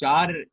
4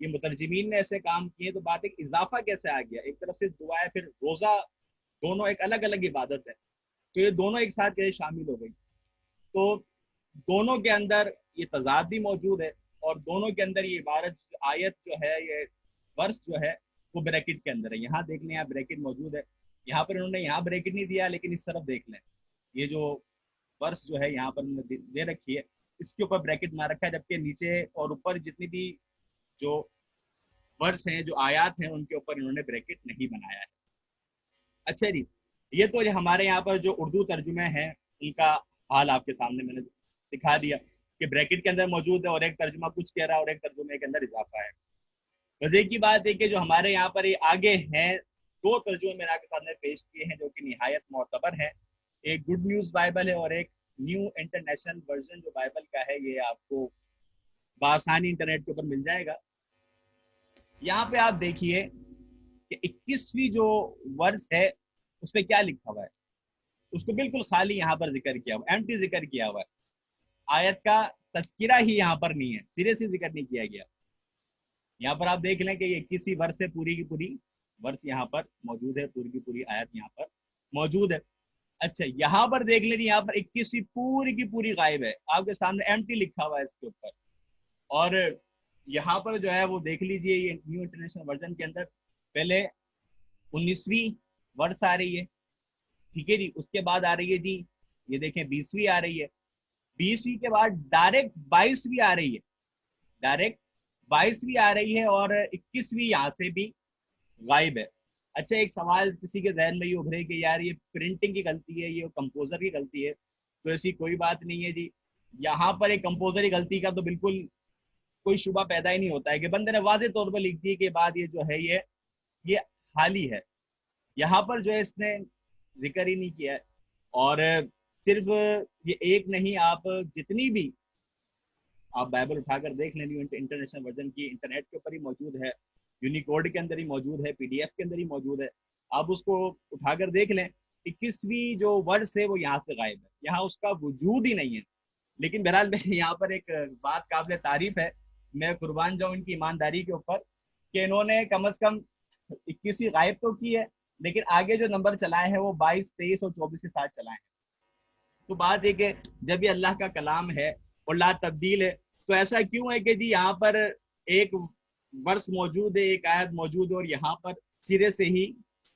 یہ مترجمین نے ایسے کام کیے، تو بات ایک اضافہ کیسے آ گیا؟ ایک طرف سے دعا ہے، پھر روزہ، دونوں ایک الگ الگ عبادت ہے، تو یہ دونوں ایک ساتھ کیسے شامل ہو گئی؟ تو دونوں کے اندر یہ تضاد بھی موجود ہے، اور دونوں کے اندر یہ عبارت آیت جو ہے، یہ ورس جو ہے وہ بریکٹ کے اندر ہے۔ یہاں دیکھ لیں، یہاں بریکٹ موجود ہے، یہاں پر انہوں نے یہاں بریکٹ نہیں دیا، لیکن اس طرف دیکھ لیں، یہ جو ورس جو ہے یہاں پر انہوں نے دے رکھی ہے، اس کے اوپر بریکٹ مار رکھا ہے، جبکہ نیچے اور اوپر جتنی بھی جو ورس ہیں، جو آیات ہیں، ان کے اوپر انہوں نے بریکٹ نہیں بنایا ہے۔ اچھا جی، یہ تو ہمارے یہاں پر جو اردو ترجمے ہیں ان کا حال آپ کے سامنے میں نے دکھا دیا کہ بریکٹ کے اندر موجود ہے، اور ایک ترجمہ کچھ کہہ رہا ہے اور ایک ترجمے کے اندر اضافہ ہے۔ وجہ کی بات ہے کہ جو ہمارے یہاں پر یہ آگے ہیں، دو ترجمے میں آپ کے سامنے پیش کیے ہیں جو کہ نہایت معتبر ہیں، ایک گڈ نیوز بائبل ہے اور ایک نیو انٹرنیشنل ورژن جو بائبل کا ہے، یہ آپ کو بآسانی انٹرنیٹ کے اوپر مل جائے گا۔ یہاں پہ آپ دیکھیے کہ 21ویں جو ورس ہے اس پہ کیا لکھا ہوا ہے، اس کو بالکل خالی یہاں پر ذکر کیا ہوا، ایمٹی ذکر کیا ہوا ہے، آیت کا تذکرہ ہی یہاں پر نہیں ہے، سرے سے ذکر نہیں کیا گیا۔ یہاں پر آپ دیکھ لیں کہ یہ 21ویں ورس ہے، پوری کی پوری ورس یہاں پر موجود ہے، پوری کی پوری آیت یہاں پر موجود ہے۔ اچھا، یہاں پر دیکھ لیں، یہاں پر 21ویں پوری کی پوری غائب ہے، آپ کے سامنے ایمٹی لکھا ہوا ہے اس کے اوپر۔ اور یہاں پر جو ہے وہ دیکھ لیجئے، یہ نیو انٹرنیشنل ورژن کے اندر پہلے 19ویں ورس آ رہی ہے، ٹھیک ہے جی، اس کے بعد آ رہی ہے جی، یہ دیکھیں 20ویں آ رہی ہے، 20ویں کے بعد ڈائریکٹ 22ویں آ رہی ہے، ڈائریکٹ 22ویں آ رہی ہے، اور 21ویں یہاں سے بھی غائب ہے۔ اچھا، ایک سوال کسی کے ذہن میں یہ ابھرے کہ یار یہ پرنٹنگ کی غلطی ہے، یہ کمپوزر کی غلطی ہے، تو ایسی کوئی بات نہیں ہے جی۔ یہاں پر ایک کمپوزر کی غلطی کا تو بالکل کوئی شبہ پیدا ہی نہیں ہوتا ہے، کہ بندے نے واضح طور پر لکھ دی کے بعد یہ جو ہے یہ حالی ہے، یہاں پر جو ہے اس نے ذکر ہی نہیں کیا ہے۔ اور صرف یہ ایک نہیں، آپ جتنی بھی آپ بائبل اٹھا کر دیکھ لیں، انٹرنیشنل ورژن کی انٹرنیٹ کے اوپر ہی موجود ہے، یونیکوڈ کے اندر ہی موجود ہے، پی ڈی ایف کے اندر ہی موجود ہے، آپ اس کو اٹھا کر دیکھ لیں، 21ویں جو ورس ہے وہ یہاں سے غائب ہے، یہاں اس کا وجود ہی نہیں ہے۔ لیکن بہرحال میں یہاں پر ایک بات قابل تعریف ہے، میں قربان جاؤں ان کی ایمانداری کے اوپر، کہ انہوں نے کم از کم 21ویں غائب تو کی ہے، لیکن آگے جو نمبر چلائے ہیں وہ 22، 23 اور 24 کے ساتھ چلائے ہیں۔ تو بات یہ کہ جب یہ اللہ کا کلام ہے اور لا تبدیل ہے، تو ایسا کیوں ہے کہ جی یہاں پر ایک ورس موجود ہے، ایک آیت موجود ہے، اور یہاں پر سرے سے ہی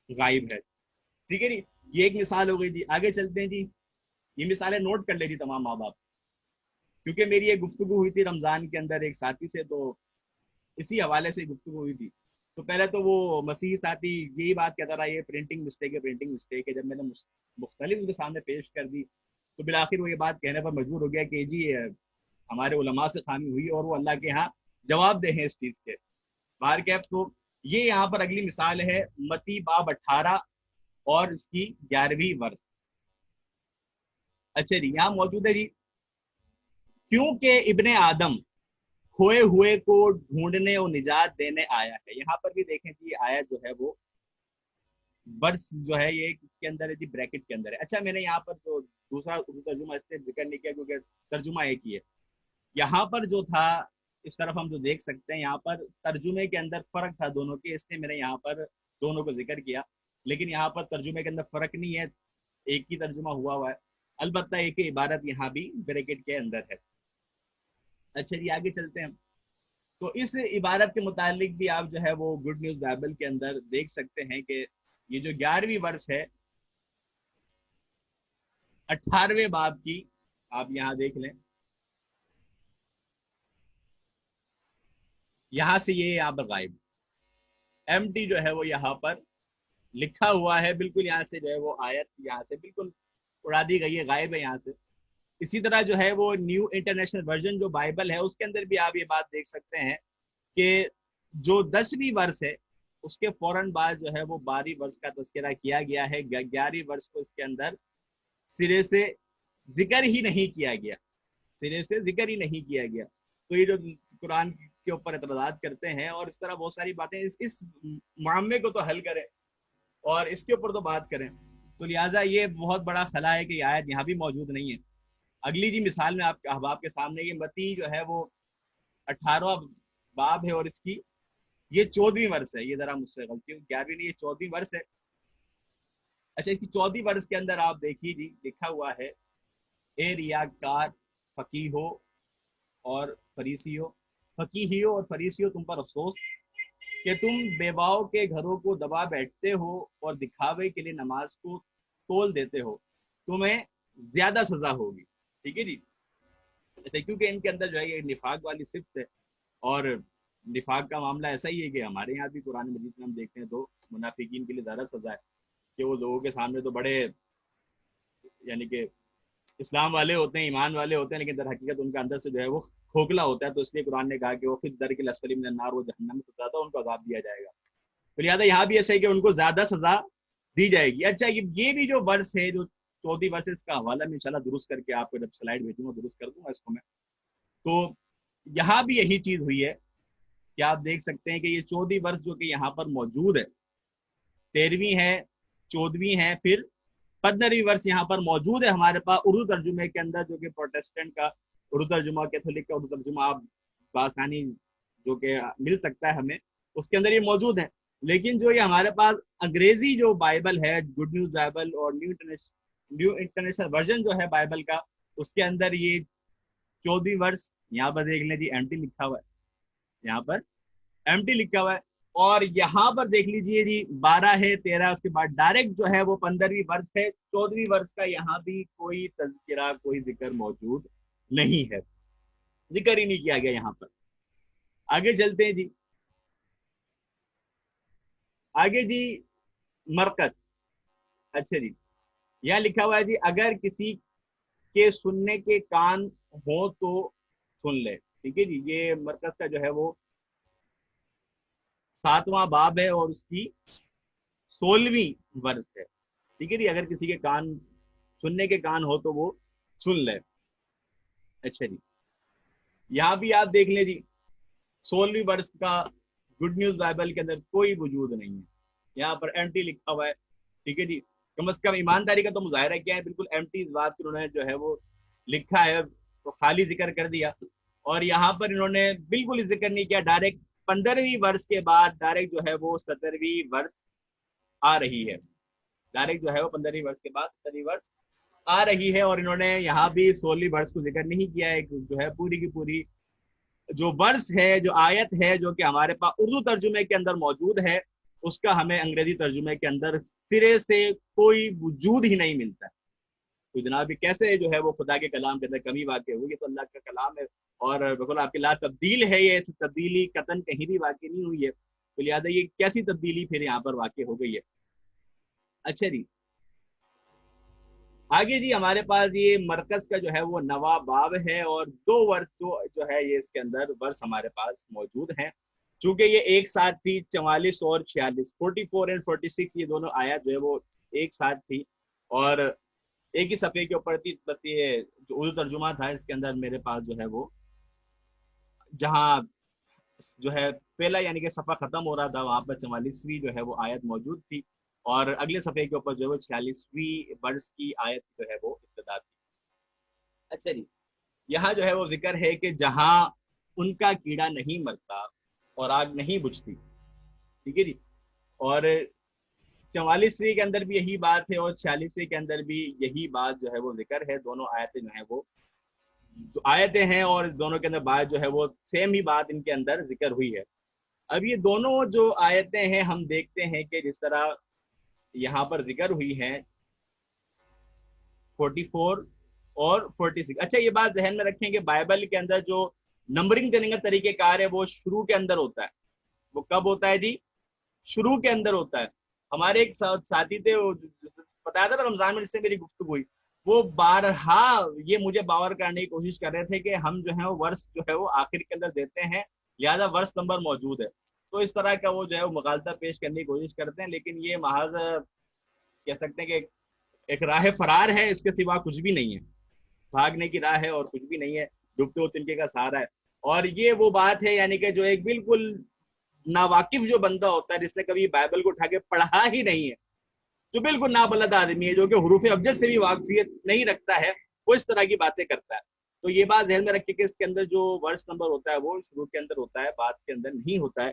غائب ہے؟ ٹھیک ہے جی، یہ ایک مثال ہو گئی جی۔ آگے چلتے ہیں جی، یہ مثالیں نوٹ کر لے جی تمام ماں باپ، کیونکہ میری ایک گفتگو ہوئی تھی رمضان کے اندر ایک ساتھی سے، تو اسی حوالے سے گفتگو ہوئی تھی۔ تو پہلے تو وہ مسیحی ساتھی یہی بات کہتا رہا، یہ پرنٹنگ مسٹیک ہے، پرنٹنگ مسٹیک ہے۔ جب میں نے مختلف ان کے سامنے پیش کر دی، تو بالآخر وہ یہ بات کہنے پر مجبور ہو گیا کہ جی ہمارے علماء سے خامی ہوئی، اور وہ اللہ کے ہاں جواب دے ہیں اس چیز کے۔ باہر کیف، تو یہ یہاں پر اگلی مثال ہے، متی باب 18 اور اس کی 11ویں ورس۔ اچھا جی، یہاں موجود ہے جی، کیونکہ ابن آدم کھوئے ہوئے کو ڈھونڈنے اور نجات دینے آیا ہے۔ یہاں پر بھی دیکھیں کہ یہ آیت جو ہے وہ برس جو ہے یہ اس کے اندر ہے جی، بریکٹ کے اندر ہے۔ اچھا، میں نے یہاں پر جو دوسرا اردو ترجمہ اس سے ذکر نہیں کیا کیونکہ ترجمہ ایک ہی ہے۔ یہاں پر جو تھا، اس طرف ہم جو دیکھ سکتے ہیں، یہاں پر ترجمے کے اندر فرق تھا دونوں کے، اس لیے میں نے یہاں پر دونوں کو ذکر کیا، لیکن یہاں پر ترجمے کے اندر فرق نہیں ہے، ایک ہی ترجمہ ہوا ہے، البتہ ایک ہی عبارت یہاں بھی بریکٹ کے اندر ہے۔ اچھا جی، آگے چلتے ہیں۔ تو اس عبارت کے متعلق بھی آپ جو ہے وہ گڈ نیوز بائبل کے اندر دیکھ سکتے ہیں کہ یہ جو 11ویں ورس ہے 18ویں باب کی، آپ یہاں دیکھ لیں، یہاں سے یہ یہاں پر غائب، ایم ٹی جو ہے وہ یہاں پر لکھا ہوا ہے، بالکل یہاں سے جو ہے وہ آیت یہاں سے بالکل اڑا دی گئی ہے، غائب ہے یہاں سے۔ اسی طرح جو ہے وہ نیو انٹرنیشنل ورژن جو بائبل ہے اس کے اندر بھی آپ یہ بات دیکھ سکتے ہیں کہ جو 10ویں ورس ہے اس کے فوراً بعد جو ہے وہ 12ویں ورس کا تذکرہ کیا گیا ہے، 11ویں ورس کو اس کے اندر سرے سے ذکر ہی نہیں کیا گیا، سرے سے ذکر ہی نہیں کیا گیا۔ تو یہ جو قرآن کے اوپر اعتراضات کرتے ہیں اور اس طرح بہت ساری باتیں، اس معاملے کو تو حل کریں اور اس کے اوپر تو بات کریں۔ تو لہٰذا یہ بہت بڑا خلا ہے کہ یہ آیت یہاں بھی موجود نہیں ہے۔ اگلی جی مثال میں آپ کے احباب کے سامنے، یہ متی جو ہے وہ 18واں باب ہے اور اس کی یہ 14ویں ورس ہے، یہ ذرا مجھ سے غلطی ہوئی، 11ویں نہیں، یہ 14ویں ورس ہے۔ اچھا، اس کی 14ویں ورس کے اندر آپ دیکھیے جی، لکھا ہوا ہے اے ریاکار فقیہو اور فریسیو، فقیہیو اور فریسیو تم پر افسوس کہ تم بیواؤں کے گھروں کو دبا بیٹھتے ہو اور دکھاوے کے لیے نماز کو تول دیتے ہو، تمہیں زیادہ سزا ہوگی۔ ٹھیک ہے جی، کیونکہ ان کے اندر جو ہے یہ نفاق والی صفت ہے، اور نفاق کا معاملہ ایسا ہی ہے کہ ہمارے یہاں بھی قرآن مجید میں ہم دیکھتے ہیں تو منافقین کے لیے زیادہ سزا ہے کہ وہ لوگوں کے سامنے تو بڑے یعنی کہ اسلام والے ہوتے ہیں، ایمان والے ہوتے ہیں، لیکن در حقیقت ان کا اندر سے جو ہے وہ کھوکھلا ہوتا ہے، تو اس لیے قرآن نے کہا کہ وہ خود در کے لسفلی من النار، وہ جہنم میں سزا تھا، ان کو عذاب دیا جائے گا۔ تو لہٰذا یہاں بھی ایسا ہے کہ ان کو زیادہ سزا دی جائے گی۔ اچھا، یہ بھی جو ورس ہے، جو 14 ورس، اس کا حوالہ میں انشاءاللہ درست کر کے آپ کو جب سلائڈ بھیجوں گا درست کر دوں گا اس کو میں۔ تو یہاں بھی یہی چیز ہوئی ہے کہ آپ دیکھ سکتے ہیں کہ یہ 14 ورس جو کہ یہاں پر موجود ہے، 13ویں ہے، 14ویں ہے، پھر 15ویں ورس یہاں پر موجود ہے ہمارے پاس اردو ترجمے کے اندر، جو کہ پروٹیسٹنٹ کا اردو ترجمہ، کیتھولک کا اردو ترجمہ آپ بآسانی جو کہ مل سکتا ہے ہمیں، اس کے اندر یہ موجود ہے۔ لیکن جو یہ ہمارے پاس انگریزی جو بائبل ہے، گڈ نیوز بائبل اور نیو انٹرنیشنل ورژن جو ہے بائبل کا، اس کے اندر یہ 14ویں ورس یہاں پر دیکھ لیں جی، ایمٹی لکھا ہوا ہے، یہاں پر ایمٹی لکھا ہوا ہے، اور یہاں پر دیکھ لیجئے جی 12 ہے، 13، اس کے بعد ڈائریکٹ جو ہے وہ 15ویں ورس ہے۔ 14ویں ورس کا یہاں بھی کوئی تذکرہ، کوئی ذکر موجود نہیں ہے، ذکر ہی نہیں کیا گیا یہاں پر۔ آگے چلتے ہیں جی، آگے جی مرکز۔ اچھا جی، یہاں لکھا ہوا ہے جی، اگر کسی کے سننے کے کان ہو تو سن لے۔ ٹھیک ہے جی، یہ مرکز کا جو ہے وہ 7واں باب ہے اور اس کی 16ویں ورس ہے۔ ٹھیک ہے جی، اگر کسی کے کان، سننے کے کان ہو تو وہ سن لے۔ اچھا جی، یہاں بھی آپ دیکھ لیں جی، 16ویں ورس کا گڈ نیوز بائبل کے اندر کوئی وجود نہیں ہے، یہاں پر ایمٹی لکھا ہوا ہے۔ ٹھیک ہے جی، کم از کم ایمانداری کا تو مظاہرہ کیا ہے، بالکل ایمٹی اس بات انہوں نے جو ہے وہ لکھا ہے، تو خالی ذکر کر دیا، اور یہاں پر انہوں نے بالکل ذکر نہیں کیا، ڈائریکٹ 15ویں ورس کے بعد ڈائریکٹ جو ہے وہ 17ویں ورس آ رہی ہے، ڈائریکٹ جو ہے وہ 15ویں ورس کے بعد 17ویں ورس آ رہی ہے، اور انہوں نے یہاں بھی 16ویں ورس کو ذکر نہیں کیا ہے، جو ہے پوری کی پوری جو ورس ہے، جو آیت ہے، جو کہ ہمارے پاس اردو ترجمے کے اندر موجود ہے، اس کا ہمیں انگریزی ترجمے کے اندر سرے سے کوئی وجود ہی نہیں ملتا ہے۔ تو جناب یہ کیسے جو ہے وہ خدا کے کلام کے اندر کمی واقع ہوگی؟ تو اللہ کا کلام ہے، اور بالکل آپ کی لا تبدیل ہے، یہ تبدیلی قطن کہیں بھی واقع نہیں ہوئی ہے، تو لہٰذا یہ کیسی تبدیلی پھر یہاں پر واقع ہو گئی ہے؟ اچھا جی، آگے جی ہمارے پاس یہ مرکز کا جو ہے وہ 9واں باب ہے، اور 2 ورس جو ہے یہ اس کے اندر ورس ہمارے پاس موجود ہیں، چونکہ یہ ایک ساتھ تھی 44 اور 46، 44 اینڈ 46، یہ دونوں آیات جو ہے وہ ایک ساتھ تھی، اور ایک ہی صفحے کے اوپر تھی، بس یہ جو اردو ترجمہ تھا اس کے اندر میرے پاس جو ہے وہ جہاں جو ہے پہلا یعنی کہ صفحہ ختم ہو رہا تھا، وہاں پر 44ویں جو ہے وہ آیت موجود تھی، اور اگلے صفحے کے اوپر جو ہے وہ 46ویں ورس کی آیت جو ہے وہ ابتدا تھی۔ اچھا جی، یہاں جو ہے وہ ذکر ہے کہ جہاں ان کا کیڑا نہیں مرتا اور آگ نہیں بجھتی۔ ٹھیک ہے جی، اور 44ویں کے اندر بھی یہی بات ہے، اور 46ویں کے اندر بھی یہی بات جو ہے وہ ذکر ہے، دونوں آیتیں جو ہیں وہ جو آیتیں ہیں، اور دونوں کے اندر بات جو ہے وہ سیم ہی بات ان کے اندر ذکر ہوئی ہے۔ اب یہ دونوں جو آیتیں ہیں ہم دیکھتے ہیں کہ جس طرح یہاں پر ذکر ہوئی ہیں 44 اور 46۔ اچھا، یہ بات ذہن میں رکھیں کہ بائبل کے اندر جو نمبرنگ دینے کا طریقہ کار ہے وہ شروع کے اندر ہوتا ہے۔ وہ کب ہوتا ہے جی؟ شروع کے اندر ہوتا ہے۔ ہمارے ایک ساتھی تھے، بتایا تھا نا رمضان میں جس سے میری گفتگو ہوئی، وہ بارہا یہ مجھے باور کرنے کی کوشش کر رہے تھے کہ ہم جو ہے وہ ورس جو ہے وہ آخر کے اندر دیتے ہیں، لہذا ورس نمبر موجود ہے، تو اس طرح کا وہ جو ہے وہ مغالطہ پیش کرنے کی کوشش کرتے ہیں، لیکن یہ محض کہہ سکتے ہیں کہ ایک راہ فرار ہے، اس کے سوا کچھ بھی نہیں ہے، بھاگنے کی راہ ہے اور کچھ بھی نہیں ہے، ڈوبتے ہو تنکے کا سہارا ہے۔ اور یہ وہ بات ہے یعنی کہ جو ایک بالکل ناواقف جو بندہ ہوتا ہے، جس نے کبھی بائبل کو اٹھا کے پڑھا ہی نہیں ہے، جو بالکل نابلد آدمی ہے، جو کہ حروف ابجد سے بھی واقفیت نہیں رکھتا ہے، وہ اس طرح کی باتیں کرتا ہے۔ تو یہ بات ذہن میں رکھے کہ اس کے اندر جو ورس نمبر ہوتا ہے وہ شروع کے اندر ہوتا ہے، بعد کے اندر نہیں ہوتا ہے۔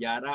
11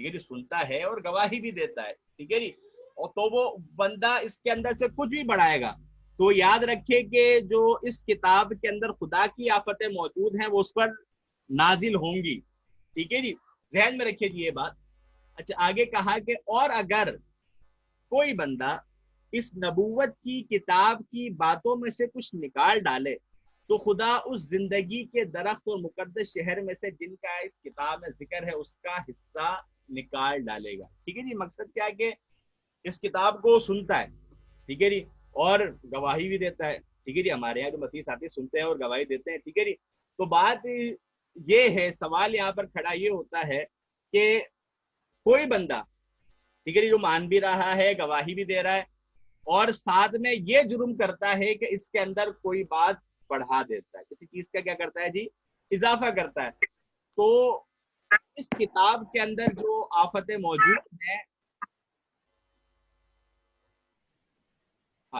ٹھیک ہے جی، سنتا ہے اور گواہی بھی دیتا ہے، ٹھیک ہے جی، اور تو وہ بندہ اس کے اندر سے کچھ بھی بڑھائے گا تو یاد رکھے کہ جو اس کتاب کے اندر خدا کی آفتیں موجود ہیں وہ اس پر نازل ہوں گی، ٹھیک ہے جی، ذہن میں رکھیے جی یہ بات۔ اچھا آگے کہا کہ اور اگر کوئی بندہ اس نبوت کی کتاب کی باتوں میں سے کچھ نکال ڈالے تو خدا اس زندگی کے درخت اور مقدس شہر میں سے جن کا اس کتاب میں ذکر ہے اس کا حصہ نکال ڈالے گا، ٹھیک ہے جی۔ مقصد کیا ہے کہ اس کتاب کو سنتا ہے، ٹھیک ہے جی، اور گواہی بھی دیتا ہے، ٹھیک ہے جی، ہمارے یہاں جو مسیح ساتھی سنتے ہیں اور گواہی دیتے ہیں، ٹھیک ہے جی۔ تو بات یہ ہے، سوال یہاں پر کھڑا یہ ہوتا ہے کہ کوئی بندہ، ٹھیک ہے جی، جو مان بھی رہا ہے گواہی بھی دے رہا ہے اور ساتھ میں یہ جرم کرتا ہے کہ اس کے اندر کوئی بات بڑھا دیتا ہے، کسی چیز کا کیا کرتا ہے جی، اضافہ کرتا ہے، تو اس کتاب کے اندر جو آفتیں موجود ہیں،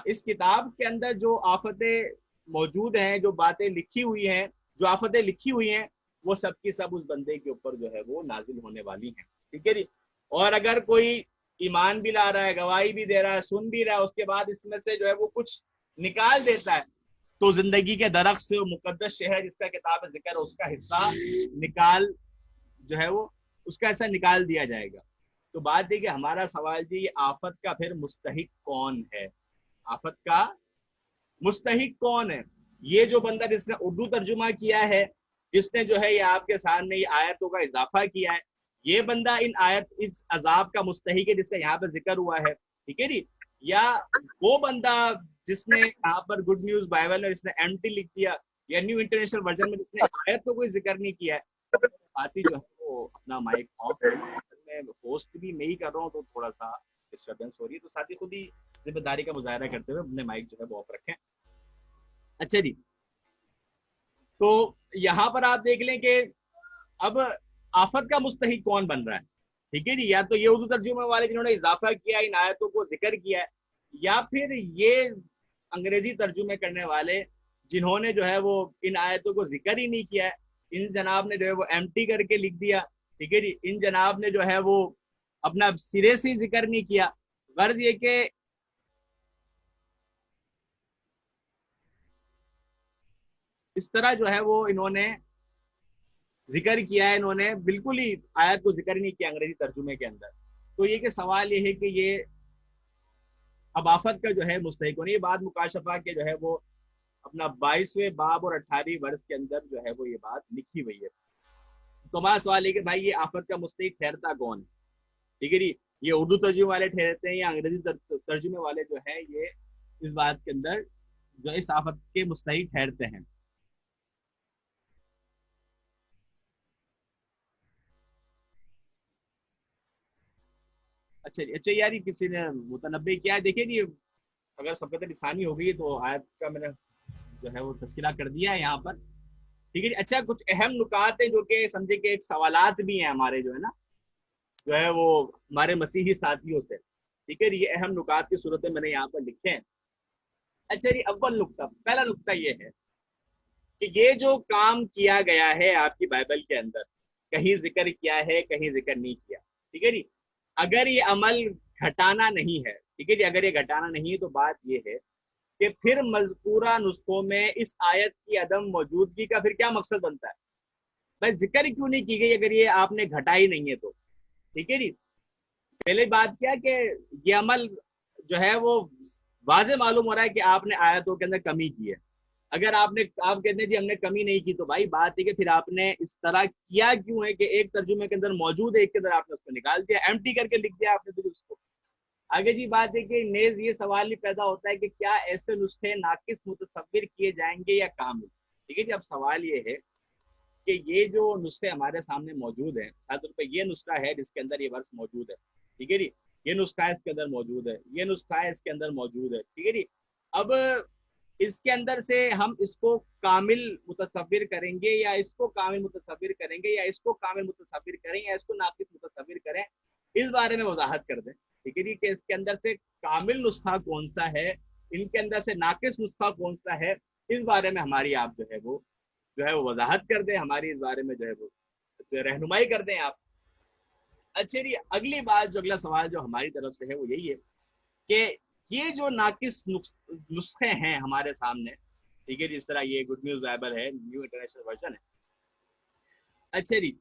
اس کتاب کے اندر جو آفتیں موجود ہیں، جو باتیں لکھی ہوئی ہیں، جو آفتیں لکھی ہوئی ہیں، وہ سب کی سب اس بندے کے اوپر جو ہے وہ نازل ہونے والی ہیں، ٹھیک ہے جی۔ اور اگر کوئی ایمان بھی لا رہا ہے، گواہی بھی دے رہا ہے، سن بھی رہا ہے، اس کے بعد اس میں سے جو ہے وہ کچھ نکال دیتا ہے تو زندگی کے درخت سے مقدس شہر جس کا کتاب ذکر ہے اس کا حصہ نکال جو ہے وہ اس کا حصہ نکال دیا جائے گا۔ تو بات یہ کہ ہمارا سوال جی یہ آفت کا پھر مستحق کون ہے، آفت کا مستحق کون ہے؟ یہ جو بندہ جس نے اردو ترجمہ کیا ہے، جس نے جو ہے یہ آپ کے سامنے یہ آیتوں کا اضافہ کیا ہے، یہ بندہ اس عذاب کا مستحق ہے جس کا یہاں پہ ذکر ہوا ہے، ٹھیک ہے جی، یا وہ بندہ جس نے یہاں پر گڈ نیوز بائبل میں جس نے ایم ٹی لکھ دیا یا نیو انٹرنیشنل ورژن میں جس نے آیت کو کوئی ذکر نہیں کیا ہے، ساتھی جو ہے وہ اپنا مائک آف میں ہوسٹ بھی میں ہی کر رہا ہوں تو تھوڑا سا ڈسٹربینس ہو رہی ہے، تو ساتھی خود ہی ذمہ داری کا مظاہرہ کرتے ہوئے اپنے مائک جو ہے وہ آف رکھیں۔ اچھا جی، تو یہاں پر آپ دیکھ لیں کہ اب آفت کا مستحق کون بن رہا ہے، ٹھیک ہے جی، یا تو یہ اردو ترجمے والے جنہوں نے اضافہ کیا ان آیتوں کو ذکر کیا ہے، یا پھر یہ انگریزی ترجمے کرنے والے جنہوں نے جو ہے وہ ان آیتوں کو ذکر ہی نہیں کیا ہے، ان جناب نے جو ہے وہ ایم ٹی کر کے لکھ دیا، ٹھیک ہے جی، ان جناب نے جو ہے وہ اپنا سرے سے ذکر نہیں کیا۔ غرض یہ کہ اس طرح جو ہے وہ انہوں نے ذکر کیا ہے، انہوں نے بالکل ہی آیت کو ذکر نہیں کیا انگریزی ترجمے کے اندر۔ تو یہ کہ سوال یہ ہے کہ یہ اب آفت کا جو ہے مستحق ہونے، یہ بات مکاشفہ کے جو ہے وہ اپنا 22ویں باب اور 18ویں ورس کے اندر جو ہے وہ یہ بات لکھی ہوئی ہے۔ تو ہمارا سوال ہے کہ بھائی یہ آفت کا مستحق ٹھہرتا کون ہے، ٹھیک ہے جی، یہ اردو ترجمے والے ٹھہرتے ہیں یا انگریزی ترجمے والے جو ہے یہ اس بات کے اندر جو اس آفت کے مستحق ٹھہرتے ہیں؟ اچھا جی، اچھا یار یہ کسی نے متنبع کیا ہے، دیکھیں جی اگر سبقت لسانی ہو گئی تو آیت کا میں نے جو ہے وہ تذکرہ کر دیا ہے یہاں پر، ٹھیک ہے جی۔ اچھا کچھ اہم نکات ہیں جو کہ سمجھے کہ ایک سوالات بھی ہیں ہمارے جو ہے نا جو ہے وہ ہمارے مسیحی ساتھیوں سے، ٹھیک ہے جی، یہ اہم نکات کی صورت میں نے یہاں پر لکھے ہیں۔ اچھا جی، اول نقطہ، پہلا نقطہ یہ ہے کہ یہ جو کام کیا گیا ہے آپ کی بائبل کے اندر، کہیں ذکر کیا ہے کہیں ذکر نہیں کیا، ٹھیک ہے جی، اگر یہ عمل گھٹانا نہیں ہے، ٹھیک ہے جی، اگر یہ گھٹانا نہیں ہے تو بات یہ ہے کہ پھر مذکورہ نسخوں میں اس آیت کی عدم موجودگی کا پھر کیا مقصد بنتا ہے؟ بھائی ذکر کیوں نہیں کی گئی اگر یہ آپ نے گھٹائی نہیں ہے تو، ٹھیک ہے جی۔ پہلے بات کیا کہ یہ عمل جو ہے وہ واضح معلوم ہو رہا ہے کہ آپ نے آیتوں کے اندر کمی کی ہے، اگر آپ کہتے ہیں جی ہم نے کمی نہیں کی تو بھائی بات ہے کہ پھر آپ نے اس طرح کیا کیوں ہے کہ ایک ترجمے کے اندر موجود ہے، ایک کے اندر آپ نے اس کو نکال دیا، ایم ٹی کر کے لکھ دیا آپ نے پھر اس کو آگے جی۔ بات ہے کہ نیز یہ سوال بھی پیدا ہوتا ہے کہ کیا ایسے نسخے ناقص متصور کیے جائیں گے یا کامل، ٹھیک ہے جی۔ اب سوال یہ ہے کہ یہ جو نسخے ہمارے سامنے موجود ہیں، یہ نسخہ ہے جس کے اندر یہ ورس موجود ہے، ٹھیک ہے جی، یہ نسخہ اس کے اندر موجود ہے، یہ نسخہ اس کے اندر موجود ہے، ٹھیک ہے جی۔ اب اس کے اندر سے ہم اس کو کامل متصور کریں گے یا اس کو کامل متصور کریں گے یا اس کو کامل متصور کریں یا اس کو ناقص متصور کریں، اس بارے میں وضاحت کر دیں، ٹھیک ہے جی، کہ اس کے اندر سے کامل نسخہ کون سا ہے، ان کے اندر سے ناقص نسخہ کون سا ہے، اس بارے میں ہماری آپ جو ہے وہ وضاحت کر دیں، ہماری اس بارے میں جو ہے وہ رہنمائی کر دیں آپ۔ اچھا جی، اگلی بات جو اگلا سوال جو ہماری طرف سے ہے وہ یہی ہے کہ یہ جو ناقص نسخے ہیں ہمارے سامنے، ٹھیک ہے، جس طرح یہ گڈ نیوز بائبل ہے، نیو انٹرنیشنل ورژن ہے، اچھا جی،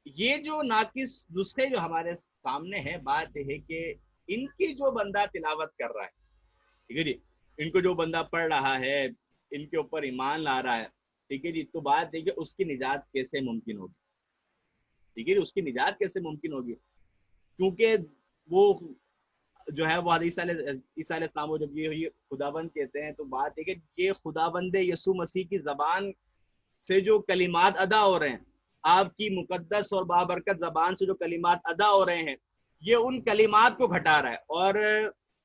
یہ جو ناقص نسخے جو ہمارے سامنے ہے، بات یہ ہے کہ ان کی جو بندہ تلاوت کر رہا ہے، ٹھیک ہے جی، ان کو جو بندہ پڑھ رہا ہے، ان کے اوپر ایمان لا رہا ہے، ٹھیک ہے جی، تو بات ہے کہ اس کی نجات کیسے ممکن ہوگی؟ ٹھیک ہے جی، اس کی نجات کیسے ممکن ہوگی؟ کیونکہ وہ جو ہے وہ عیسیٰ علیہ السلام کو جب یہ خداوند کہتے ہیں، تو بات ہے کہ یہ خداوند یسوع مسیح کی زبان سے جو کلمات ادا ہو رہے ہیں، آپ کی مقدس اور بابرکت زبان سے جو کلمات ادا ہو رہے ہیں، یہ ان کلمات کو گھٹا رہا ہے، اور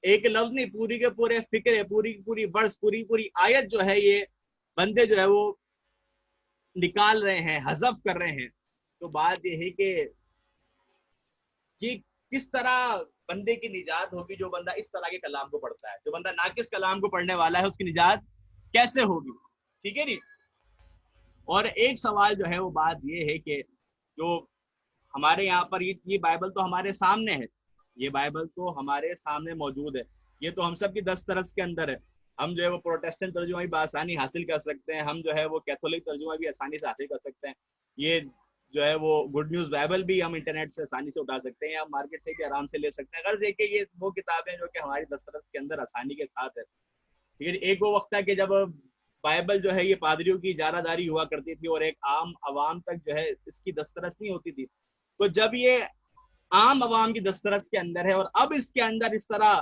ایک لفظ نہیں، پوری کے پورے فکر ہے، پوری پوری ورس، پوری پوری آیت جو ہے یہ بندے جو ہے وہ نکال رہے ہیں، حذف کر رہے ہیں۔ تو بات یہ ہے کہ کس طرح بندے کی نجات ہوگی جو بندہ اس طرح کے کلام کو پڑھتا ہے، جو بندہ ناقص کلام کو پڑھنے والا ہے، اس کی نجات کیسے ہوگی؟ ٹھیک ہے جی۔ اور ایک سوال جو ہے وہ بات یہ ہے کہ جو ہمارے یہاں پر یہ بائبل تو ہمارے سامنے ہے، یہ بائبل تو ہمارے سامنے موجود ہے، یہ تو ہم سب کی دسترس کے اندر ہے، ہم جو ہے وہ پروٹیسٹنٹ ترجمہ بھی بآسانی حاصل کر سکتے ہیں، ہم جو ہے وہ کیتھولک ترجمہ بھی آسانی سے حاصل کر سکتے ہیں، یہ جو ہے وہ گڈ نیوز بائبل بھی ہم انٹرنیٹ سے آسانی سے اٹھا سکتے ہیں، یا مارکیٹ سے بھی آرام سے لے سکتے ہیں، غرض ہے کہ یہ وہ کتابیں جو کہ ہماری دسترس کے اندر آسانی کے ساتھ ہے۔ ٹھیک ہے، ایک وہ وقت ہے کہ جب بائبل جو ہے یہ پادریوں کی اجارہ داری ہوا کرتی تھی اور ایک عام عوام تک جو ہے اس کی دسترس نہیں ہوتی تھی، تو جب یہ عام عوام کی دسترس کے اندر ہے اور اب اس کے اندر اس طرح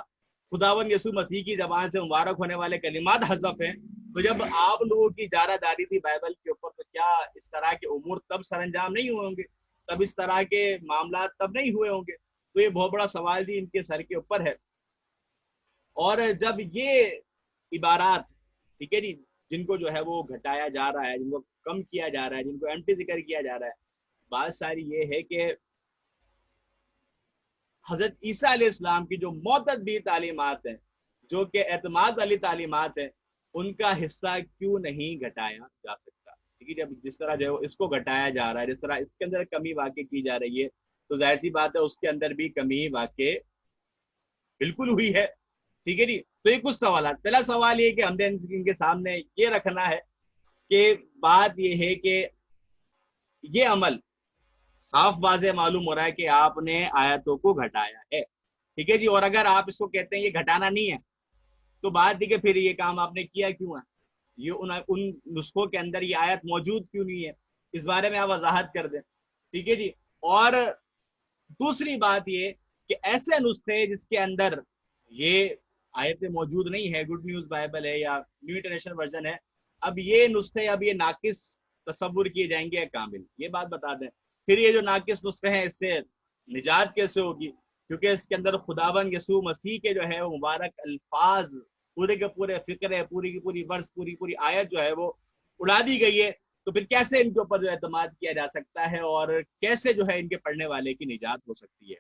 خداوند یسوع مسیح کی زبان سے مبارک ہونے والے کلمات حذف ہیں، تو جب آپ لوگوں کی اجارہ داری تھی بائبل کے اوپر، تو کیا اس طرح کے امور تب سر انجام نہیں ہوئے ہوں گے؟ تب اس طرح کے معاملات تب نہیں ہوئے ہوں گے؟ تو یہ بہت بڑا سوال بھی ان کے سر کے اوپر ہے۔ اور جب یہ عبارات، ٹھیک ہے جی، جن کو جو ہے وہ گھٹایا جا رہا ہے، جن کو کم کیا جا رہا ہے، جن کو ایمٹی ذکر کیا جا رہا ہے، بات ساری یہ ہے کہ حضرت عیسیٰ علیہ السلام کی جو معتد بھی تعلیمات ہیں، جو کہ اعتماد والی تعلیمات ہیں، ان کا حصہ کیوں نہیں گھٹایا جا سکتا؟ ٹھیک ہے، جب جس طرح جو ہے اس کو گھٹایا جا رہا ہے، جس طرح اس کے اندر کمی واقع کی جا رہی ہے، تو ظاہر سی بات ہے اس کے اندر بھی کمی واقع بالکل ہوئی ہے۔ ٹھیک ہے جی، تو یہ کچھ سوالات، پہلا سوال یہ کہ ہم نے ان کے سامنے یہ رکھنا ہے کہ بات یہ ہے کہ یہ عمل صاف واضح معلوم ہو رہا ہے کہ آپ نے آیتوں کو گھٹایا ہے، ٹھیک ہے جی، اور اگر آپ اس کو کہتے ہیں یہ گھٹانا نہیں ہے، تو بات ہے کہ پھر یہ کام آپ نے کیا کیوں ہے؟ یہ ان نسخوں کے اندر یہ آیت موجود کیوں نہیں ہے؟ اس بارے میں آپ وضاحت کر دیں، ٹھیک ہے جی۔ اور دوسری بات یہ کہ ایسے نسخے جس کے اندر یہ آیتیں موجود نہیں ہے، گڈ نیوز بائبل ہے یا نیو انٹرنیشنل ورژن ہے، اب یہ نسخے اب یہ ناقص تصور کیے جائیں گے یا کامل؟ یہ بات بتا دیں۔ پھر یہ جو ناقص نسخے ہیں اس سے نجات کیسے ہوگی؟ کیونکہ اس کے اندر خداوند یسوع مسیح کے جو ہے وہ مبارک الفاظ، پورے کے پورے فکرے، پوری کی پوری ورس، پوری پوری آیت جو ہے وہ اڑا دی گئی ہے، تو پھر کیسے ان کے اوپر جو اعتماد کیا جا سکتا ہے اور کیسے جو ہے ان کے پڑھنے والے کی نجات ہو سکتی ہے؟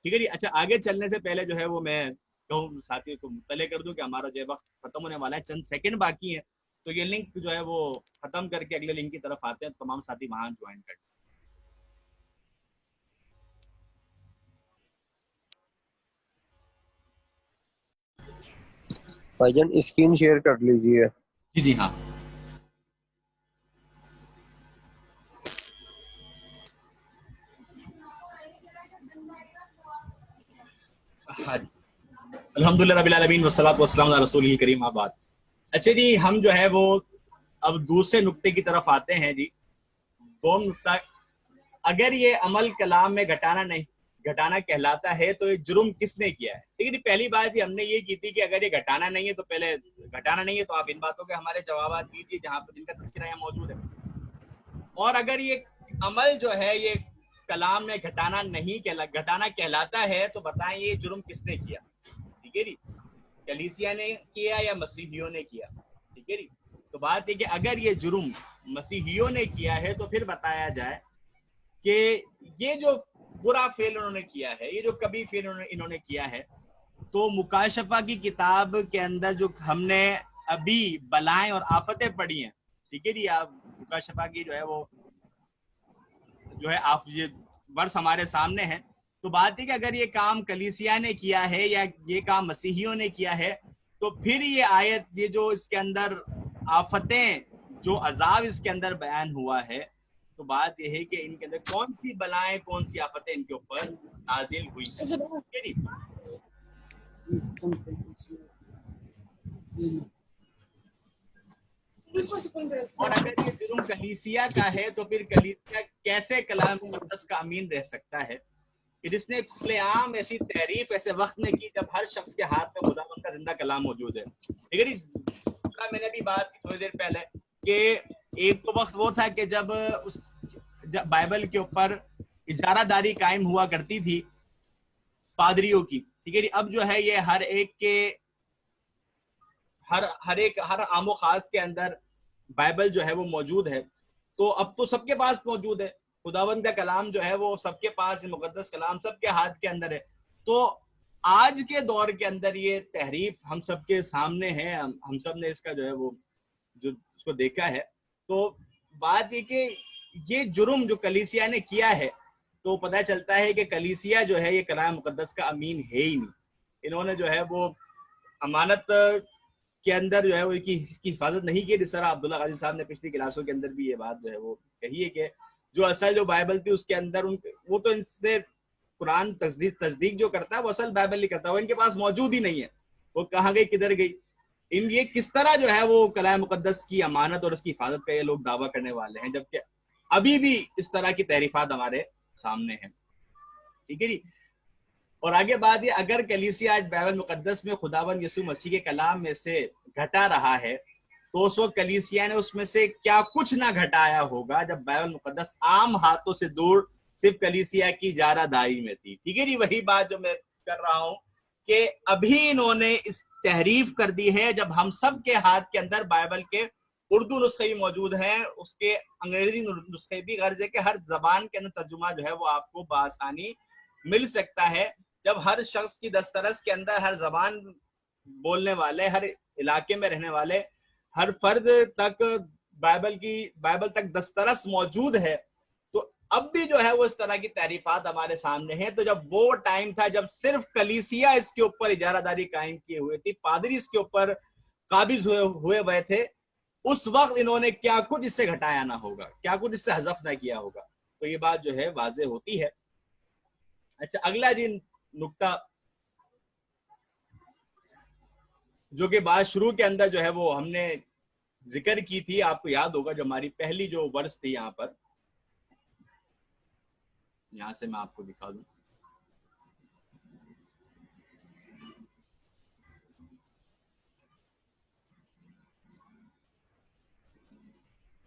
ٹھیک ہے جی۔ اچھا، آگے چلنے سے پہلے جو ہے وہ میں کہوں ساتھیوں کو مطلع کر دوں کہ ہمارا جو وقت ختم ہونے والا ہے، چند سیکنڈ باقی ہیں، تو یہ لنک جو ہے وہ ختم کر کے اگلے لنک کی طرف آتے ہیں، تمام ساتھی وہاں جوائن کر۔ بھائی جان اسکرین شیئر کر لیجیے۔ جی جی ہاں۔ الحمد للہ رب العالمین والصلاۃ والسلام علی رسول کریم، آباد۔ اچھا جی، ہم جو ہے وہ اب دوسرے نقطے کی طرف آتے ہیں جی۔ دوم نقطہ، اگر یہ عمل کلام میں گھٹانا کہلاتا ہے تو یہ جرم کس نے کیا ہے؟ ٹھیک ہے جی، پہلی بات ہی ہم نے یہ کی تھی کہ اگر یہ گھٹانا نہیں ہے تو پہلے گھٹانا نہیں ہے تو آپ ان باتوں کے ہمارے جوابات دیجیے جہاں پر جن کا تذکرہ یہاں موجود ہے۔ اور اگر یہ عمل جو ہے یہ کلام میں گھٹانا کہلاتا ہے تو بتائیں یہ جرم کس نے کیا؟ ٹھیک ہے جی، کلیسیا نے کیا یا مسیحیوں نے کیا؟ ٹھیک ہے جی، تو بات ہے کہ اگر یہ جرم مسیحیوں نے کیا ہے تو پھر بتایا جائے کہ یہ جو برا فعل انہوں نے کیا ہے، یہ جو کبھی فعل انہوں نے کیا ہے، تو مکاشفہ کی کتاب کے اندر جو ہم نے ابھی بلائیں اور آفتیں پڑھی ہیں، ٹھیک ہے جی، آپ مکاشفہ کی جو ہے وہ جو ہے آپ یہ ورس ہمارے سامنے ہیں. تو بات ہے کہ اگر یہ کام کلیسیا نے کیا ہے یا یہ کام مسیحیوں نے کیا ہے تو پھر یہ آیت یہ جو اس کے اندر آفتیں جو عذاب اس کے اندر بیان ہوا ہے تو بات یہ ہے کہ ان کے اندر کون سی بلائیں کون سی آفتیں ان کے اوپر نازل ہوئی ہیں. اور اگر یہ جرم کلیسیا کا ہے تو پھر کلیسیا کیسے کلام مقدس کا امین رہ سکتا ہے کہ جس نے کھلے عام ایسی تعریف ایسے وقت میں کی جب ہر شخص کے ہاتھ میں خداوند کا زندہ کلام موجود ہے. لیکن میں نے بھی بات کی تھوڑی دیر پہلے کہ ایک تو وقت وہ تھا کہ جب بائبل کے اوپر اجارہ داری قائم ہوا کرتی تھی پادریوں کی. ٹھیک ہے جی. اب جو ہے یہ ہر ایک کے ہر عام و خاص کے اندر بائبل جو ہے وہ موجود ہے. تو اب تو سب کے پاس موجود ہے خداوند کا کلام جو ہے وہ سب کے پاس مقدس کلام سب کے ہاتھ کے اندر ہے. تو آج کے دور کے اندر یہ تحریف ہم سب کے سامنے ہے. ہم سب نے اس کا جو ہے وہ جو اس کو دیکھا ہے. تو بات یہ کہ یہ جرم جو کلیسیا نے کیا ہے تو پتہ چلتا ہے کہ کلیسیا جو ہے یہ کلام مقدس کا امین ہے ہی نہیں. انہوں نے جو ہے وہ امانت کے اندر جو ہے وہ اس کی حفاظت نہیں کی. جس طرح عبداللہ غازی صاحب نے پچھلی کلاسوں کے اندر بھی یہ بات جو ہے وہ کہی ہے کہ جو اصل جو بائبل تھی اس کے اندر وہ تو ان سے قرآن تصدیق جو کرتا ہے وہ اصل بائبل نہیں کرتا, وہ ان کے پاس موجود ہی نہیں ہے. وہ کہاں گئی کدھر گئی. یہ کس طرح جو ہے وہ کلام مقدس کی امانت اور اس کی حفاظت کا یہ لوگ دعویٰ کرنے والے ہیں جبکہ ابھی بھی اس طرح کی تحریفات ہمارے سامنے ہیں. ٹھیک ہے جی. اور آگے بات یہ اگر کلیسیا آج بائبل مقدس میں خداوند یسوع مسیح کے کلام میں سے گھٹا رہا ہے تو اس وقت کلیسیا نے اس میں سے کیا کچھ نہ گھٹایا ہوگا جب بائبل مقدس عام ہاتھوں سے دور صرف کلیسیا کی اجارہ داری میں تھی. ٹھیک ہے جی. وہی بات جو میں کر رہا ہوں کہ ابھی انہوں نے اس تحریف کر دی ہے جب ہم سب کے ہاتھ کے اندر بائبل کے اردو نسخے بھی موجود ہیں, اس کے انگریزی نسخے بھی, غرض ہے کہ ہر زبان کے اندر ترجمہ جو ہے وہ آپ کو بآسانی مل سکتا ہے. جب ہر شخص کی دسترس کے اندر ہر زبان بولنے والے ہر علاقے میں رہنے والے ہر فرد تک بائبل تک دسترس موجود ہے تو اب بھی جو ہے وہ اس طرح کی تعریفات ہمارے سامنے ہیں. تو جب وہ ٹائم تھا جب صرف کلیسیا اس کے اوپر اجارہ داری قائم کیے ہوئے تھی, پادری اس کے اوپر قابض ہوئے تھے, اس وقت انہوں نے کیا کچھ اس سے گھٹایا نہ ہوگا, کیا کچھ اس سے حذف نہ کیا ہوگا. تو یہ بات جو ہے واضح ہوتی ہے. اچھا اگلا جی نقطہ جو کہ بات شروع کے اندر جو ہے وہ ہم نے ذکر کی تھی, آپ کو یاد ہوگا جو ہماری پہلی جو ورس تھی یہاں پر, یہاں سے میں آپ کو دکھا دوں.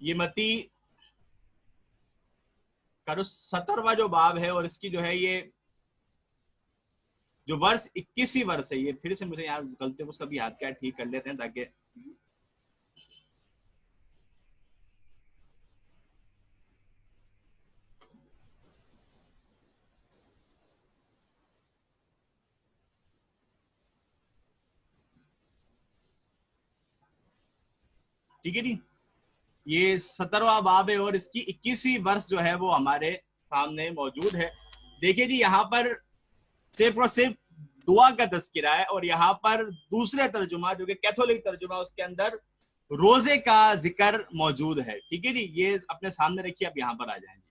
یہ متی کا جو 17واں جو باب ہے اور اس کی جو ہے یہ جو ورس 21 ورس ہے, یہ پھر سے مجھے یہاں غلطی کو کبھی ہاتھ کا ٹھیک کر لیتے ہیں تاکہ ٹھیک ہے جی. یہ 17واں باب ہے اور اس کی 21ویں ورس جو ہے وہ ہمارے سامنے موجود ہے. دیکھیے جی یہاں پر صرف اور صرف دعا کا تذکرہ ہے اور یہاں پر دوسرے ترجمہ جو کہ کیتھولک ترجمہ اس کے اندر روزے کا ذکر موجود ہے. ٹھیک ہے جی. یہ اپنے سامنے رکھیے, آپ یہاں پر آ جائیں گے.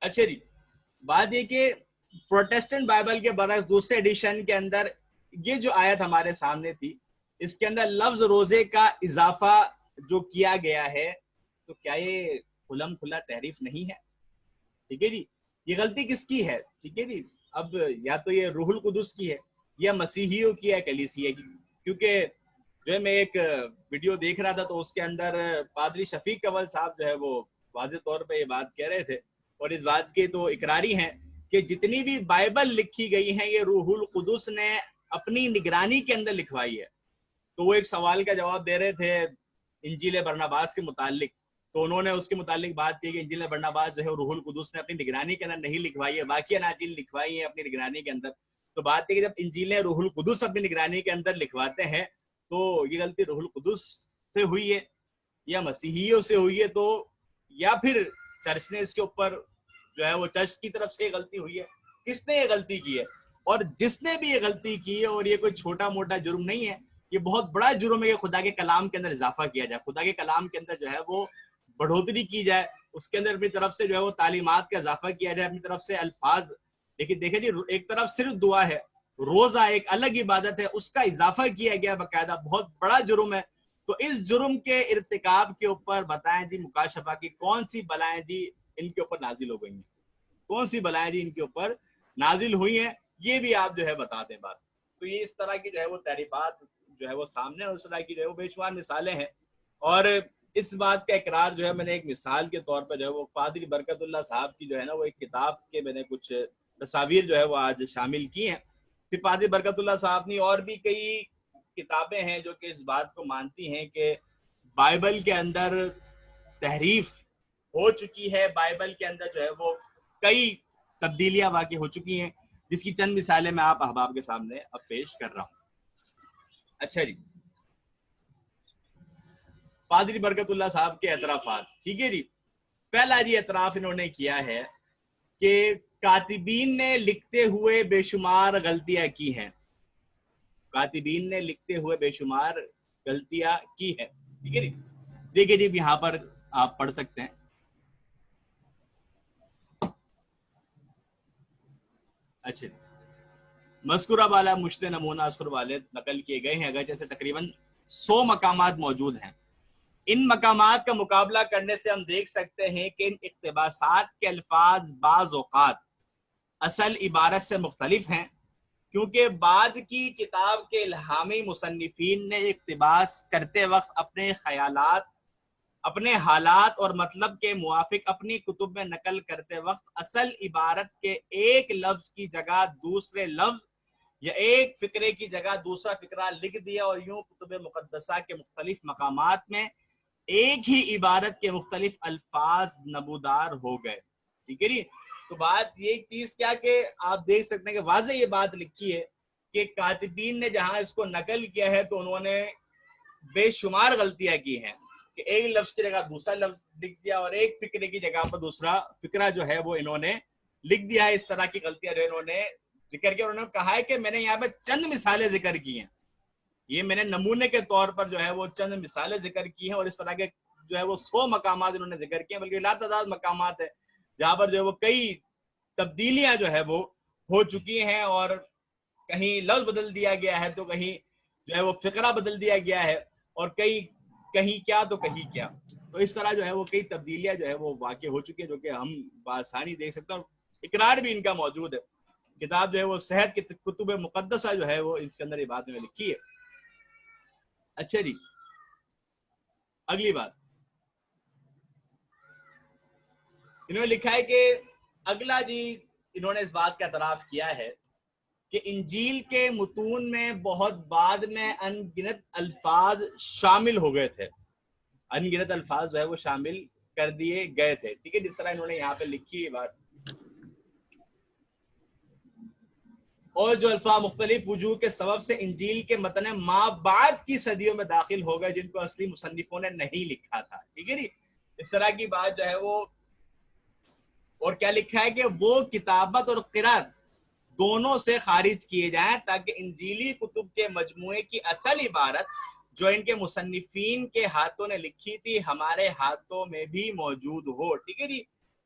اچھا جی, بات یہ کہ پروٹیسٹنٹ بائبل کے برعکس دوسرے ایڈیشن کے اندر یہ جو آیت ہمارے سامنے تھی اس کے اندر لفظ روزے کا اضافہ جو کیا گیا ہے تو کیا یہ کھلم کھلا تحریف نہیں ہے؟ ٹھیک ہے جی. یہ غلطی کس کی ہے؟ ٹھیک ہے جی. اب یا تو یہ روح القدس کی ہے یا مسیحیوں کی ہے کلیسیا کی. کیونکہ جو ہے میں ایک ویڈیو دیکھ رہا تھا تو اس کے اندر پادری شفیق کنول صاحب جو ہے وہ واضح طور پہ یہ بات کہہ رہے تھے اور اس بات کے تو اقراری ہیں کہ جتنی بھی بائبل لکھی گئی ہیں یہ روح القدس نے اپنی نگرانی کے اندر لکھوائی ہے. تو وہ ایک سوال کا جواب دے رہے تھے انجیل برناباس کے متعلق, تو انہوں نے اس کے متعلق بات کی کہ انجیل برناباس جو ہے روح القدس نے اپنی نگرانی کے اندر نہیں لکھوائی ہے, باقی اناجیل لکھوائی ہیں اپنی نگرانی کے اندر. تو بات ہے کہ جب انجیلیں روح القدس اپنی نگرانی کے اندر لکھواتے ہیں تو یہ غلطی روح القدس سے ہوئی ہے یا مسیحیوں سے ہوئی ہے، تو یا پھر چرچ نے اس کے اوپر جو ہے وہ چرچ کی طرف سے غلطی ہوئی ہے، کس نے یہ غلطی کی ہے؟ اور جس نے بھی یہ غلطی کی ہے، اور یہ کوئی چھوٹا موٹا جرم نہیں ہے، یہ بہت بڑا جرم ہے کہ خدا کے کلام کے اندر اضافہ کیا جائے، خدا کے کلام کے اندر جو ہے وہ بڑھوتری کی جائے، اس کے اندر اپنی طرف سے جو ہے وہ تعلیمات کا اضافہ کیا جائے، اپنی طرف سے الفاظ. لیکن دیکھیں جی، ایک طرف صرف دعا ہے، روزہ ایک الگ عبادت ہے، اس کا اضافہ کیا گیا باقاعدہ، بہت بڑا جرم ہے. تو اس جرم کے ارتکاب کے اوپر بتائیں جی مکاشفہ کی کون سی بلائیں جی ان کے اوپر نازل ہو گئی ہیں، کون سی بلائیں جی ان کے اوپر نازل ہوئی ہیں، یہ بھی آپ جو ہے بتا دیں بات. تو یہ اس طرح کی جو ہے وہ تعریفات جو ہے وہ سامنے، اور اس طرح کی جو ہے وہ بے شمار مثالیں ہیں. اور اس بات کا اقرار جو ہے میں نے ایک مثال کے طور پر جو ہے وہ پادری برکت اللہ صاحب کی جو ہے نا وہ ایک کتاب کے میں نے کچھ تصاویر جو ہے وہ آج شامل کی ہیں. پھر پادری برکت اللہ صاحب نے اور بھی کئی کتابیں ہیں جو کہ اس بات کو مانتی ہیں کہ بائبل کے اندر تحریف ہو چکی ہے، بائبل کے اندر جو ہے وہ کئی تبدیلیاں واقع ہو چکی ہیں، جس کی چند مثالیں میں آپ احباب کے سامنے اب پیش کر رہا ہوں. اچھا جی، پادری برکت اللہ صاحب کے اعترافات. ٹھیک ہے جی، پہلا جی اعتراف انہوں نے کیا ہے کہ کاتبین نے لکھتے ہوئے بے شمار غلطیاں کی ہیں، کاتبین نے لکھتے ہوئے بے شمار غلطیاں کی ہیں. ٹھیک ہے جی، دیکھیے جی یہاں پر آپ پڑھ سکتے ہیں. اچھا، مذکورہ بالا مشت نمونہ اذکر والے نقل کیے گئے ہیں، اگرچہ سے تقریباً 100 مقامات موجود ہیں. ان مقامات کا مقابلہ کرنے سے ہم دیکھ سکتے ہیں کہ ان اقتباسات کے الفاظ بعض اوقات اصل عبارت سے مختلف ہیں، کیونکہ بعد کی کتاب کے الہامی مصنفین نے اقتباس کرتے وقت اپنے خیالات، اپنے حالات اور مطلب کے موافق اپنی کتب میں نقل کرتے وقت اصل عبارت کے ایک لفظ کی جگہ دوسرے لفظ یا ایک فقرے کی جگہ دوسرا فقرہ لکھ دیا، اور یوں کتب مقدسہ کے مختلف مقامات میں ایک ہی عبارت کے مختلف الفاظ نمودار ہو گئے. ٹھیک ہے جی، تو بات یہ چیز کیا کہ آپ دیکھ سکتے ہیں کہ واضح یہ بات لکھی ہے کہ کاتبین نے جہاں اس کو نقل کیا ہے تو انہوں نے بے شمار غلطیاں کی ہیں، کہ ایک لفظ کی جگہ دوسرا لفظ لکھ دیا اور ایک فقرے کی جگہ پر دوسرا فقرہ جو ہے وہ انہوں نے لکھ دیا ہے. اس طرح کی غلطیاں جو انہوں نے ذکر کیا. انہوں نے کہا ہے کہ میں نے یہاں پہ چند مثالیں ذکر کی ہیں، یہ میں نے نمونے کے طور پر جو ہے وہ چند مثالیں ذکر کی ہیں، اور اس طرح کے جو ہے وہ 100 مقامات انہوں نے ذکر کیے ہیں، بلکہ لا تعداد مقامات ہے جہاں پر جو ہے وہ کئی تبدیلیاں جو ہے وہ ہو چکی ہیں، اور کہیں لفظ بدل دیا گیا ہے تو کہیں جو ہے وہ فقرہ بدل دیا گیا ہے، اور کہیں کیا تو کہیں کیا. تو اس طرح جو ہے وہ کئی تبدیلیاں جو ہے وہ واقع ہو چکی ہیں، جو کہ ہم بآسانی دیکھ سکتے ہیں، اور اقرار بھی ان کا موجود ہے. کتاب جو ہے وہ صحت کی کتب مقدسہ جو ہے وہ اس کے اندر یہ بات میں لکھی ہے. اچھا جی، اگلی بات انہوں نے لکھا ہے کہ اگلا جی انہوں نے اس بات کا اعتراف کیا ہے کہ انجیل کے متون میں بہت بعد میں ان گنت الفاظ شامل ہو گئے تھے، ان گنت الفاظ جو ہے وہ شامل کر دیے گئے تھے. ٹھیک ہے، جس طرح انہوں نے یہاں پہ لکھی ہے بات، اور جو الفاظ مختلف وجوہ کے سبب سے انجیل کے متن ما بعد کی صدیوں میں داخل ہو گئے، جن کو اصلی مصنفوں نے نہیں لکھا تھا. ٹھیک ہے جی، اس طرح کی بات جو ہے وہ، اور کیا لکھا ہے کہ وہ کتابت اور قرات دونوں سے خارج کیے جائیں تاکہ انجیلی کتب کے مجموعے کی اصل عبارت جو ان کے مصنفین کے ہاتھوں نے لکھی تھی ہمارے ہاتھوں میں بھی موجود ہو. ٹھیک ہے جی،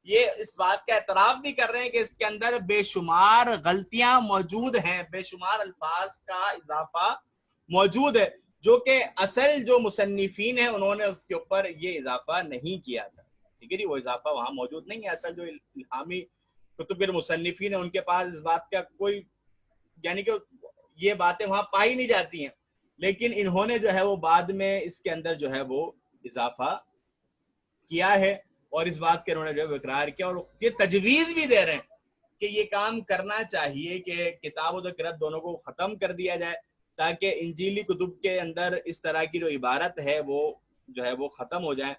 یہ اس بات کا اعتراف بھی کر رہے ہیں کہ اس کے اندر بے شمار غلطیاں موجود ہیں، بے شمار الفاظ کا اضافہ موجود ہے، جو کہ اصل جو مصنفین ہیں انہوں نے اس کے اوپر یہ اضافہ نہیں کیا تھا. ٹھیک ہے جی، وہ اضافہ وہاں موجود نہیں ہے. اصل جو الہامی کتب کے مصنفین ہیں ان کے پاس اس بات کا کوئی، یعنی کہ یہ باتیں وہاں پائی نہیں جاتی ہیں، لیکن انہوں نے جو ہے وہ بعد میں اس کے اندر جو ہے وہ اضافہ کیا ہے، اور اس بات کے انہوں نے جو ہے اقرار کیا، اور یہ تجویز بھی دے رہے ہیں کہ یہ کام کرنا چاہیے کہ کتاب و قرات دونوں کو ختم کر دیا جائے تاکہ انجیلی کتب کے اندر اس طرح کی جو عبارت ہے وہ جو ہے وہ ختم ہو جائے.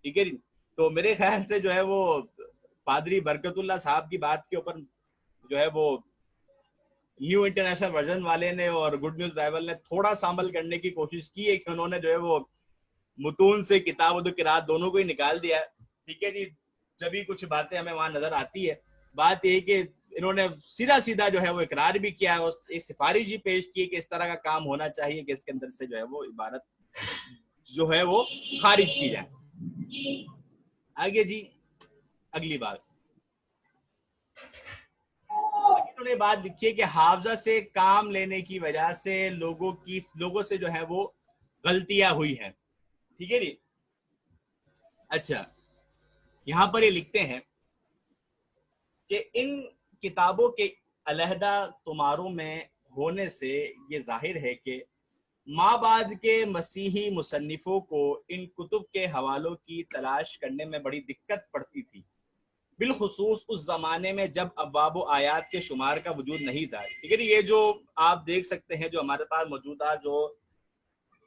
ٹھیک ہے جی، تو میرے خیال سے جو ہے وہ پادری برکت اللہ صاحب کی بات کے اوپر جو ہے وہ نیو انٹرنیشنل ورژن والے نے اور گڈ نیوز بائبل نے تھوڑا سا عمل کرنے کی کوشش کی ہے کہ انہوں نے جو ہے وہ متون سے کتاب و قرات دونوں کو ہی نکال دیا ہے. ٹھیک ہے جی. جب بھی کچھ باتیں ہمیں وہاں نظر آتی ہے, بات یہ کہ انہوں نے سیدھا سیدھا جو ہے وہ اقرار بھی کیا ہے اور ایک سفارش بھی پیش کی کہ اس طرح کا کام ہونا چاہیے کہ اس کے اندر سے جو ہے وہ عبارت جو ہے وہ خارج کی جائے. آگے جی اگلی بات انہوں نے بات لکھی ہے کہ حافظہ سے کام لینے کی وجہ سے لوگوں سے جو ہے وہ غلطیاں ہوئی ہیں. ٹھیک ہے جی. اچھا, یہاں پر یہ لکھتے ہیں کہ ان کتابوں کے علیحدہ تمہاروں میں ہونے سے یہ ظاہر ہے کہ ماں بعد کے مسیحی مصنفوں کو ان کتب کے حوالوں کی تلاش کرنے میں بڑی دقت پڑتی تھی, بالخصوص اس زمانے میں جب ابواب و آیات کے شمار کا وجود نہیں تھا. ٹھیک ہے. یہ جو آپ دیکھ سکتے ہیں جو ہمارے پاس موجودہ جو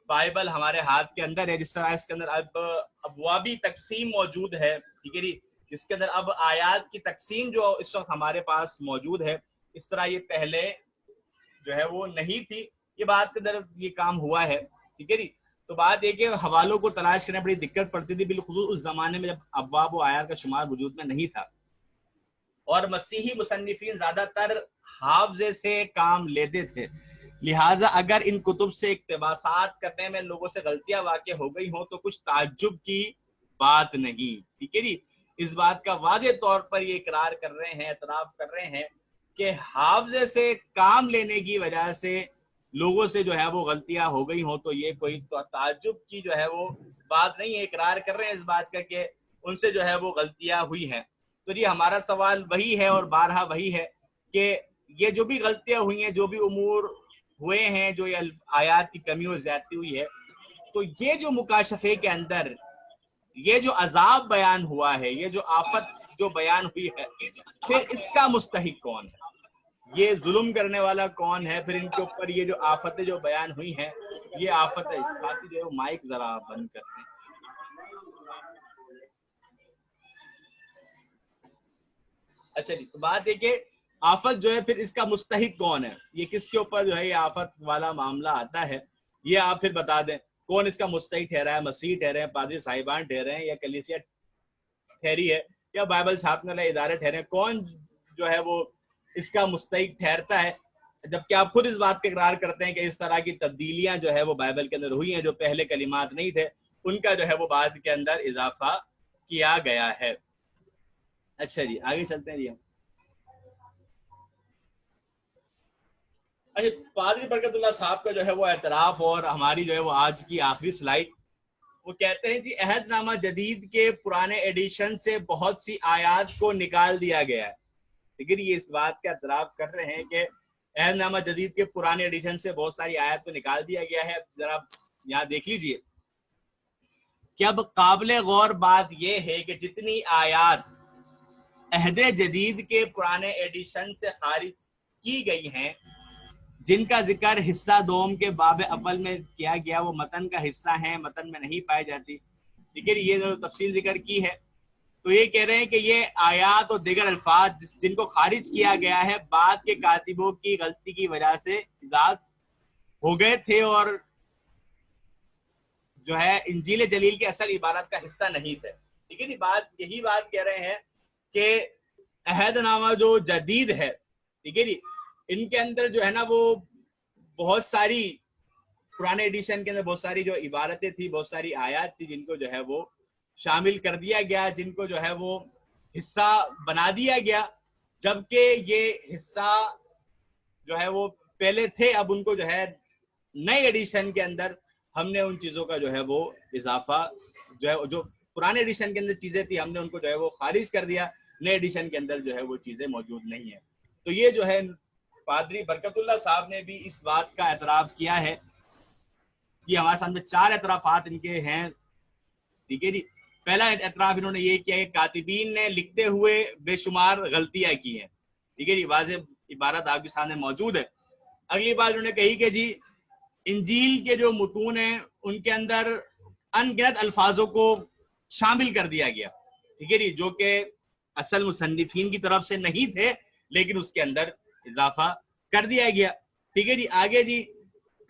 بائبل ہمارے ہاتھ کے اندر ہے, جس طرح اس کے اندر اب ابوابی تقسیم موجود ہے. ٹھیک ہے جی. جس کے اندر اب آیات کی تقسیم جو اس وقت ہمارے پاس موجود ہے, اس طرح یہ پہلے جو ہے وہ نہیں تھی. یہ بات کے اندر یہ کام ہوا ہے. ٹھیک ہے جی. تو بات یہ کہ حوالوں کو تلاش کرنے بڑی دقت پڑتی تھی, بالخصوص اس زمانے میں جب ابواب و آیات کا شمار وجود میں نہیں تھا, اور مسیحی مصنفین زیادہ تر حافظے سے کام لیتے تھے. لہٰذا اگر ان کتب سے اقتباسات کرنے میں لوگوں سے غلطیاں واقع ہو گئی ہوں تو کچھ تعجب کی بات نہیں. ٹھیک ہے جی. اس بات کا واضح طور پر یہ اقرار کر رہے ہیں, اعتراف کر رہے ہیں کہ حافظے سے کام لینے کی وجہ سے لوگوں سے جو ہے وہ غلطیاں ہو گئی ہوں تو یہ کوئی تعجب کی جو ہے وہ بات نہیں ہے. اقرار کر رہے ہیں اس بات کا کہ ان سے جو ہے وہ غلطیاں ہوئی ہیں. تو یہ ہمارا سوال وہی ہے اور بارہا وہی ہے کہ یہ جو بھی غلطیاں ہوئی ہیں, جو بھی امور ہوئے ہیں, جو یہ آیات کی کمی و زیادتی ہوئی ہے, تو یہ جو مکاشفے کے اندر یہ جو عذاب بیان ہوا ہے, یہ جو آفت جو بیان ہوئی ہے, پھر اس کا مستحق کون ہے, یہ ظلم کرنے والا کون ہے, پھر ان کے اوپر یہ جو آفتیں جو بیان ہوئی ہیں یہ آفت ہے. ساتھی جو ہے وہ مائک ذرا بند کرتے ہیں. اچھا جی. تو بات ہے کہ آفت جو ہے پھر اس کا مستحق کون ہے, یہ کس کے اوپر جو ہے یہ آفت والا معاملہ آتا ہے, یہ آپ پھر بتا دیں کون اس کا مستحق ٹھہرا ہے. مسیح ٹھہرے ہیں, پادری صاحبان ٹھہرے ہیں, یا کلیسیا ٹھہری ہے, یا بائبل چھاپنے والے ادارے ٹھہرے ہیں, کون جو ہے وہ اس کا مستحق ٹھہرتا ہے؟ جبکہ آپ خود اس بات کا اقرار کرتے ہیں کہ اس طرح کی تبدیلیاں جو ہے وہ بائبل کے اندر ہوئی ہیں, جو پہلے کلمات نہیں تھے ان کا جو ہے وہ بعد کے اندر اضافہ کیا گیا ہے. اچھا جی آگے چلتے ہیں جی. اچھا, پادری برکت اللہ صاحب کا جو ہے وہ اعتراف اور ہماری جو ہے وہ آج کی آخری سلائڈ, وہ کہتے ہیں جی عہد نامہ جدید کے پرانے ایڈیشن سے بہت سی آیات کو نکال دیا گیا ہے. لیکن یہ اس بات کا اعتراف کر رہے ہیں کہ عہد نامہ جدید کے پرانے ایڈیشن سے بہت ساری آیات کو نکال دیا گیا ہے. ذرا یہاں دیکھ لیجئے کہ اب قابل غور بات یہ ہے کہ جتنی آیات عہد جدید کے پرانے ایڈیشن سے خارج کی گئی ہیں, جن کا ذکر حصہ دوم کے باب اول میں کیا گیا, وہ متن کا حصہ ہیں, متن میں نہیں پائی جاتی. ٹھیک ہے, یہ جو تفصیل ذکر کی ہے, تو یہ کہہ رہے ہیں کہ یہ آیات اور دیگر الفاظ جن کو خارج کیا گیا ہے بعد کے کاتبوں کی غلطی کی وجہ سے ایجاد ہو گئے تھے, اور جو ہے انجیل جلیل کے اصل عبارت کا حصہ نہیں تھے. ٹھیک ہے جی. یہی بات کہہ رہے ہیں کہ عہد نامہ جو جدید ہے, ٹھیک ہے جی, ان کے اندر جو ہے نا وہ بہت ساری پرانے ایڈیشن کے اندر بہت ساری جو عبارتیں تھی, بہت ساری آیات تھی, جن کو جو ہے وہ شامل کر دیا گیا, جن کو جو ہے وہ حصہ بنا دیا گیا, جبکہ یہ حصہ جو ہے وہ پہلے تھے. اب ان کو جو ہے نئے ایڈیشن کے اندر ہم نے ان چیزوں کا جو ہے وہ اضافہ جو ہے جو پرانے ایڈیشن کے اندر چیزیں تھی ہم نے ان کو جو ہے وہ خارج کر دیا, نئے ایڈیشن کے اندر جو ہے وہ چیزیں موجود نہیں ہیں. تو یہ جو ہے پادری برکت اللہ صاحب نے بھی اس بات کا اعتراف کیا ہے. یہ ہمارے سامنے 4 اعترافات ان کے ہیں. ٹھیک ہے جی. پہلا اعتراف انہوں نے یہ کیا کہ کاتبین نے لکھتے ہوئے بے شمار غلطیاں کی ہیں. ٹھیک ہے جی, واضح عبارت آپ کے سامنے موجود ہے. اگلی بات انہوں نے کہی کہ جی انجیل کے جو متون ہیں ان کے اندر ان گنت الفاظوں کو شامل کر دیا گیا. ٹھیک ہے جی, جو کہ اصل مصنفین کی طرف سے نہیں تھے, لیکن اس کے اندر اضافہ کر دیا گیا. ٹھیک ہے جی. آگے جی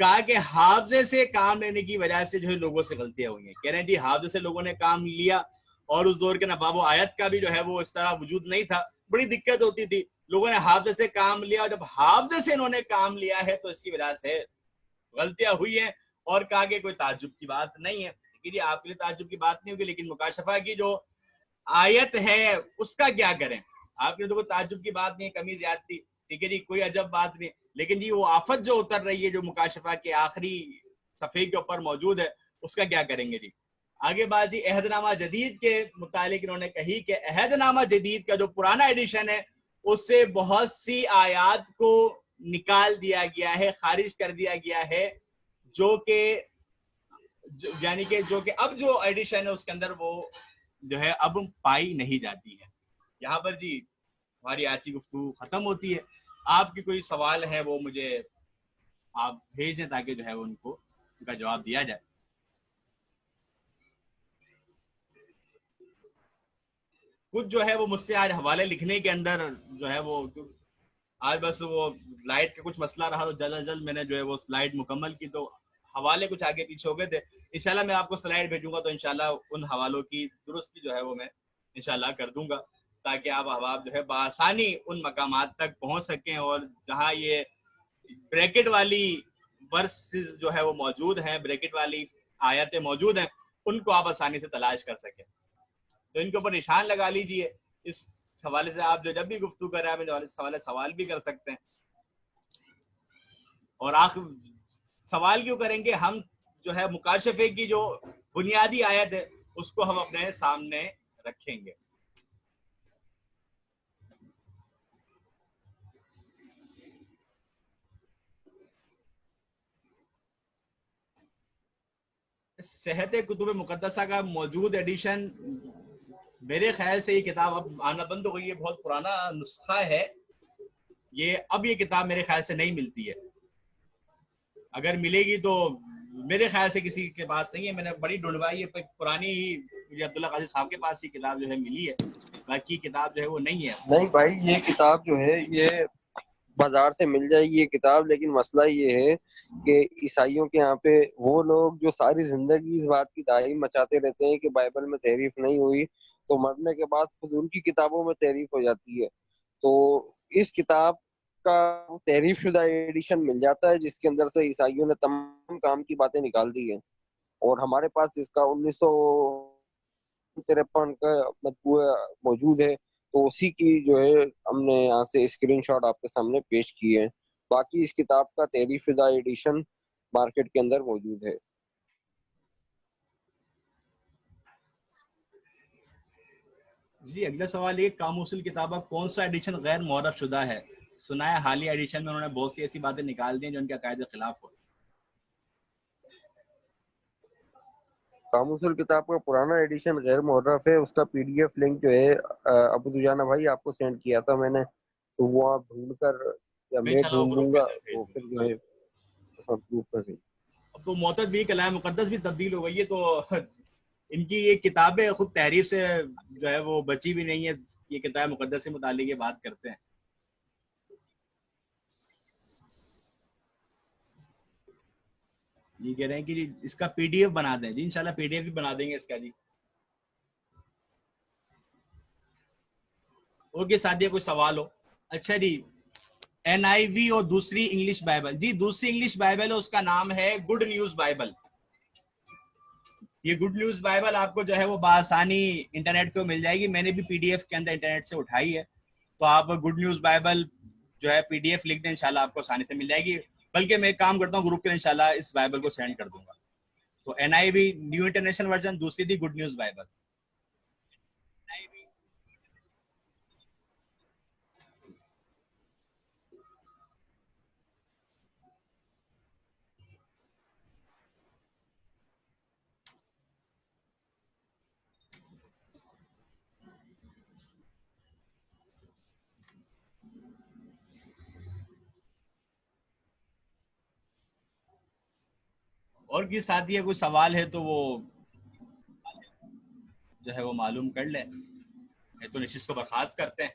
کہا کہ حافظے سے کام لینے کی وجہ سے جو ہے لوگوں سے غلطیاں ہوئی ہیں. کہہ رہے ہیں جی حافظے سے لوگوں نے کام لیا, اور اس دور کے نباب و آیت کا بھی جو ہے وہ اس طرح وجود نہیں تھا, بڑی دقت ہوتی تھی. لوگوں نے حافظے سے کام لیا, اور جب حافظے سے انہوں نے کام لیا ہے تو اس کی وجہ سے غلطیاں ہوئی ہیں. اور کہا کہ کوئی تعجب کی بات نہیں ہے. جی آپ کے لیے تعجب کی بات نہیں ہوگی, لیکن مکاشفہ کی جو آیت ہے اس کا کیا کریں. آپ کے لیے تو کوئی تعجب کی بات نہیں ہے, کمی زیادتی, ٹھیک ہے جی, کوئی عجب بات نہیں. لیکن جی وہ آفت جو اتر رہی ہے جو مکاشفہ کے آخری صفحے کے اوپر موجود ہے, اس کا کیا کریں گے جی. آگے بات جی عہد نامہ جدید کے متعلق انہوں نے کہی کہ عہد نامہ جدید کا جو پرانا ایڈیشن ہے اس سے بہت سی آیات کو نکال دیا گیا ہے, خارج کر دیا گیا ہے, جو کہ یعنی کہ جو کہ اب جو ایڈیشن ہے اس کے اندر وہ جو ہے اب پائی نہیں جاتی ہے. یہاں پر جی ہماری آج کی گفتگو ختم ہوتی ہے. آپ کی کوئی سوال ہے وہ مجھے آپ بھیج دیں تاکہ جو ہے ان کو ان کا جواب دیا جائے. کچھ جو ہے وہ مجھ سے آج حوالے لکھنے کے اندر جو ہے وہ آج بس وہ لائٹ کا کچھ مسئلہ رہا تو جلد از جلد میں نے جو ہے وہ سلائڈ مکمل کی, تو حوالے کچھ آگے پیچھے ہو گئے تھے. انشاءاللہ میں آپ کو سلائڈ بھیجوں گا تو انشاءاللہ ان حوالوں کی درستی جو ہے وہ میں انشاءاللہ کر دوں گا, تاکہ آپ احباب جو ہے بآسانی ان مقامات تک پہنچ سکیں, اور جہاں یہ بریکٹ والی ورسز جو ہے وہ موجود ہیں, بریکٹ والی آیتیں موجود ہیں, ان کو آپ آسانی سے تلاش کر سکیں. تو ان کے اوپر نشان لگا لیجئے. اس حوالے سے آپ جو جب بھی گفتگو کر رہے ہیں اس حوالے سوال بھی کر سکتے ہیں. اور آخر سوال کیوں کریں گے, ہم جو ہے مکاشفے کی جو بنیادی آیت ہے اس کو ہم اپنے سامنے رکھیں گے. صحت کتب مقدسہ کا موجود ایڈیشن میرے خیال سے یہ کتاب اب آنا بند ہو گئی ہے, بہت پرانا نسخہ ہے یہ. اب یہ کتاب میرے خیال سے نہیں ملتی ہے, اگر ملے گی تو میرے خیال سے کسی کے پاس نہیں ہے. میں نے بڑی ڈھونڈوائی ہے, پرانی ہی مجھے عبداللہ قادری صاحب کے پاس یہ کتاب جو ہے ملی ہے, باقی کتاب جو ہے وہ نہیں ہے. نہیں بھائی یہ کتاب جو ہے یہ بازار سے مل جائے گی یہ کتاب, لیکن مسئلہ یہ ہے کہ عیسائیوں کے یہاں پہ وہ لوگ جو ساری زندگی اس بات کی داعی مچاتے رہتے ہیں کہ بائبل میں تحریف نہیں ہوئی, تو مرنے کے بعد خود ان کی کتابوں میں تحریف ہو جاتی ہے. تو اس کتاب کا تحریف شدہ ایڈیشن مل جاتا ہے جس کے اندر سے عیسائیوں نے تمام کام کی باتیں نکال دی ہیں, اور ہمارے پاس اس کا 1953 کا مطبوع موجود ہے. تو اسی کی جو ہے ہم نے یہاں سے اسکرین شاٹ آپ کے سامنے پیش کیے ہیں. باقی اس کتاب کا تحریف شدہ ایڈیشن مارکیٹ کے اندر موجود ہے. جی اگلا سوال یہ, قاموس الکتابہ کون سا ایڈیشن غیر معرف شدہ ہے؟ سنا ہے حالیہ ایڈیشن میں انہوں نے بہت سی ایسی باتیں نکال دی ہیں جو ان کے عقائد کے خلاف ہو. قاموس الکتاب کا پرانا ایڈیشن غیر معرف ہے, اس کا پی ڈی ایف لنک جو ہے ابو دجانہ بھائی آپ کو سینڈ کیا تھا میں نے, تو وہ آپ ڈھونڈ کر یا میں میں انشاءاللہ وہ ڈھونڈ گروپ دوں کے گا اندر بھیج تو دوں پھر گا. جو ہے گروپ پر بھی. اب تو معتد بھی کلام مقدس بھی تبدیل ہو گئی ہے, تو ان کی یہ کتابیں خود تحریف سے جو ہے وہ بچی بھی نہیں ہے. یہ کتاب مقدس سے متعلق یہ بات کرتے ہیں. یہ کہہ رہے ہیں کہ جی اس کا پی ڈی ایف بنا دیں. جی انشاءاللہ پی ڈی ایف بھی بنا دیں گے اس کا. جی اوکے ساتھ کوئی سوال ہو. اچھا جی این آئی وی اور دوسری انگلش بائبل, جی دوسری انگلش بائبل ہے اس کا نام ہے گڈ نیوز بائبل. یہ گڈ نیوز بائبل آپ کو جو ہے وہ بآسانی انٹرنیٹ پہ مل جائے گی. میں نے بھی پی ڈی ایف کے اندر انٹرنیٹ سے اٹھائی ہے, تو آپ گڈ نیوز بائبل جو ہے پی ڈی ایف لکھ دیں, انشاءاللہ آپ کو آسانی سے مل جائے گی. بلکہ میں ایک کام کرتا ہوں گروپ کے انشاءاللہ اس بائبل کو سینڈ کر دوں گا. تو این آئی وی نیو انٹرنیشنل ورژن, دوسری تھی گڈ نیوز بائبل. اور کس ساتھی ہے کوئی سوال ہے تو وہ جو ہے وہ معلوم کر لیں, میں تو نشست کو برخاست کرتے ہیں.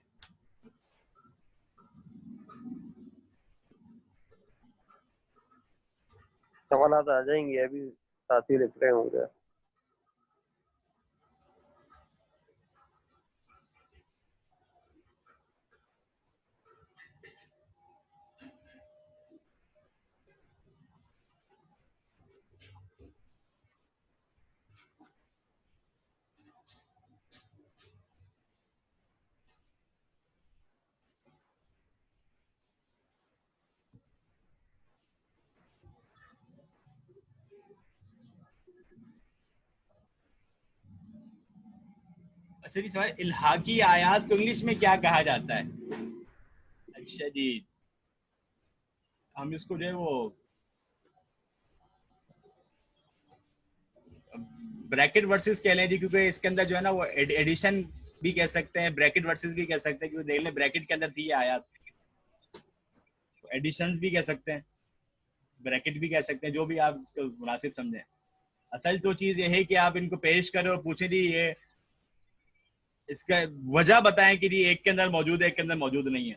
سوالات آ جائیں گے، ابھی ساتھی لکھ رہے ہوں گے. اچھا جی سوال، الحاقی آیات کو انگلش میں کیا کہا جاتا ہے؟ اچھا جی، ہم اس کو جو ہے وہ بریکٹ ورسز کہہ لیں جی، کیونکہ اس کے اندر جو ہے نا وہ ایڈیشن بھی کہہ سکتے ہیں، بریکٹ ورسز بھی کہہ سکتے ہیں، کیونکہ دیکھ لیں بریکٹ کے اندر تھی یہ آیات. ایڈیشنز بھی کہہ سکتے ہیں، بریکٹ بھی کہہ سکتے ہیں، جو بھی آپ اس کو مناسب سمجھیں. اصل تو چیز یہ ہے کہ آپ ان کو پیش کریں اور پوچھیں جی یہ اس کا وجہ بتائیں کہ جی ایک کے اندر موجود ہے، ایک کے اندر موجود نہیں ہے.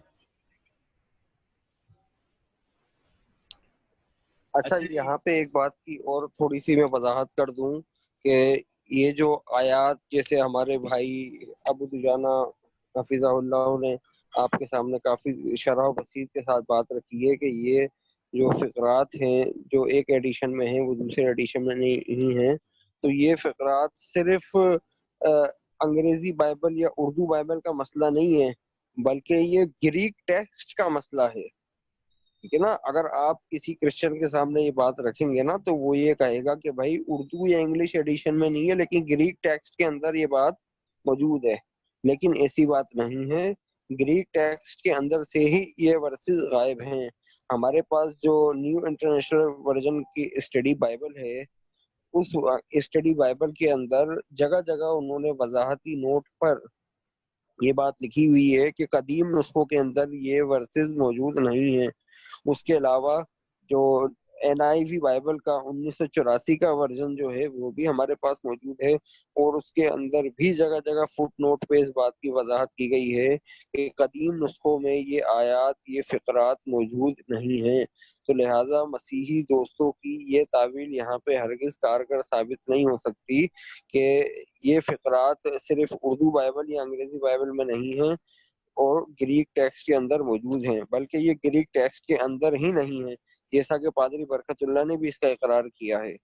اچھا یہاں پہ ایک بات کی اور تھوڑی سی میں وضاحت کر دوں کہ یہ جو آیات جیسے ہمارے بھائی ابو دجانہ حفظہ اللہ نے آپ کے سامنے کافی شرح و بسیط کے ساتھ بات رکھی ہے کہ یہ جو فقرات ہیں جو ایک ایڈیشن میں ہیں وہ دوسرے ایڈیشن میں نہیں ہیں، تو یہ فقرات صرف انگریزی بائبل یا اردو بائبل کا مسئلہ نہیں ہے، بلکہ یہ گریک ٹیکسٹ کا مسئلہ ہے. ٹھیک ہے نا. اگر آپ کسی کرسچن کے سامنے یہ بات رکھیں گے نا تو وہ یہ کہے گا کہ بھائی اردو یا انگلش ایڈیشن میں نہیں ہے لیکن گریک ٹیکسٹ کے اندر یہ بات موجود ہے. لیکن ایسی بات نہیں ہے، گریک ٹیکسٹ کے اندر سے ہی یہ ورسز غائب ہیں. ہمارے پاس جو نیو انٹرنیشنل ورژن کی اسٹڈی بائبل ہے، اس اسٹڈی بائبل کے اندر جگہ جگہ انہوں نے وضاحتی نوٹ پر یہ بات لکھی ہوئی ہے کہ قدیم نسخوں کے اندر یہ ورسز موجود نہیں ہیں. اس کے علاوہ جو NIV بائبل کا 1984 کا ورژن جو ہے وہ بھی ہمارے پاس موجود ہے، اور اس کے اندر بھی جگہ جگہ فٹ نوٹ پہ اس بات کی وضاحت کی گئی ہے کہ قدیم نسخوں میں یہ آیات، یہ فقرات موجود نہیں ہیں. تو لہٰذا مسیحی دوستوں کی یہ تعویل یہاں پہ ہرگز کارگر ثابت نہیں ہو سکتی کہ یہ فقرات صرف اردو بائبل یا انگریزی بائبل میں نہیں ہیں اور گریک ٹیکسٹ کے اندر موجود ہیں، بلکہ یہ گریک ٹیکسٹ کے اندر ہی نہیں ہے، جیسا کہ پادری برکت اللہ نے بھی اس کا اقرار کیا ہے.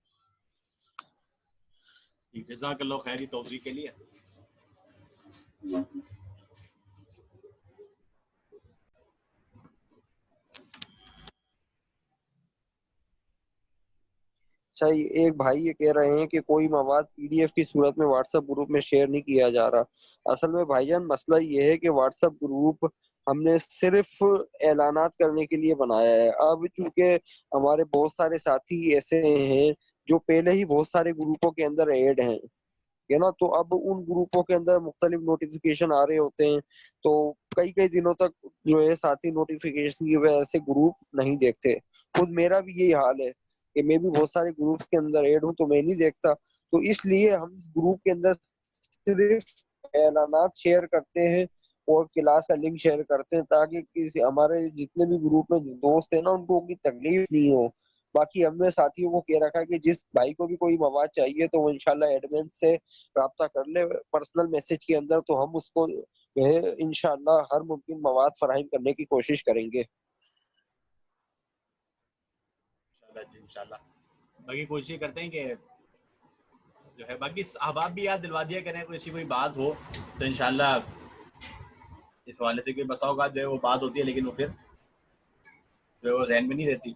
جزاک اللہ خیر توضیح کے لیے. اچھا ایک بھائی یہ کہہ رہے ہیں کہ کوئی مواد PDF کی صورت میں واٹس ایپ گروپ میں شیئر نہیں کیا جا رہا. اصل میں بھائی جان مسئلہ یہ ہے کہ واٹس ایپ گروپ ہم نے صرف اعلانات کرنے کے لیے بنایا ہے. اب چونکہ ہمارے بہت سارے ساتھی ایسے ہیں جو پہلے ہی بہت سارے گروپوں کے اندر ایڈ ہیں نا، تو اب ان گروپوں کے اندر مختلف نوٹیفیکیشن آ رہے ہوتے ہیں، تو کئی دنوں تک جو ہے ساتھی نوٹیفیکیشن کی وجہ سے گروپ نہیں دیکھتے. خود میرا بھی یہی حال ہے کہ میں بھی بہت سارے گروپس کے اندر ایڈ ہوں تو میں نہیں دیکھتا. تو اس لیے ہم اس گروپ کے اندر صرف اعلانات شیئر کرتے ہیں اور کلاس کا لنک شیئر کرتے ہیں تاکہ ہمارے جتنے بھی گروپ میں دوست ہیں نا ان کو کوئی تکلیف نہیں ہو. باقی ہم نے ساتھیوں کو کہہ رکھا کہ جس بھائی کو بھی کوئی مواد چاہیے تو وہ انشاءاللہ ایڈمن سے رابطہ کر لے پرسنل میسج کے اندر، تو ہم اس کو جو ہے انشاءاللہ ہر ممکن مواد فراہم کرنے کی کوشش کریں گے. انشاءاللہ باقی کوشش کرتے ہیں کہ جو ہے باقی احباب بھی یاد دلوا دیا کریں کوئی ایسی کوئی بات ہو تو انشاءاللہ اس حوالے سے کہ بسا اوقات جو ہے وہ بات ہوتی ہے لیکن وہ پھر جو ہے وہ ذہن میں نہیں رہتی.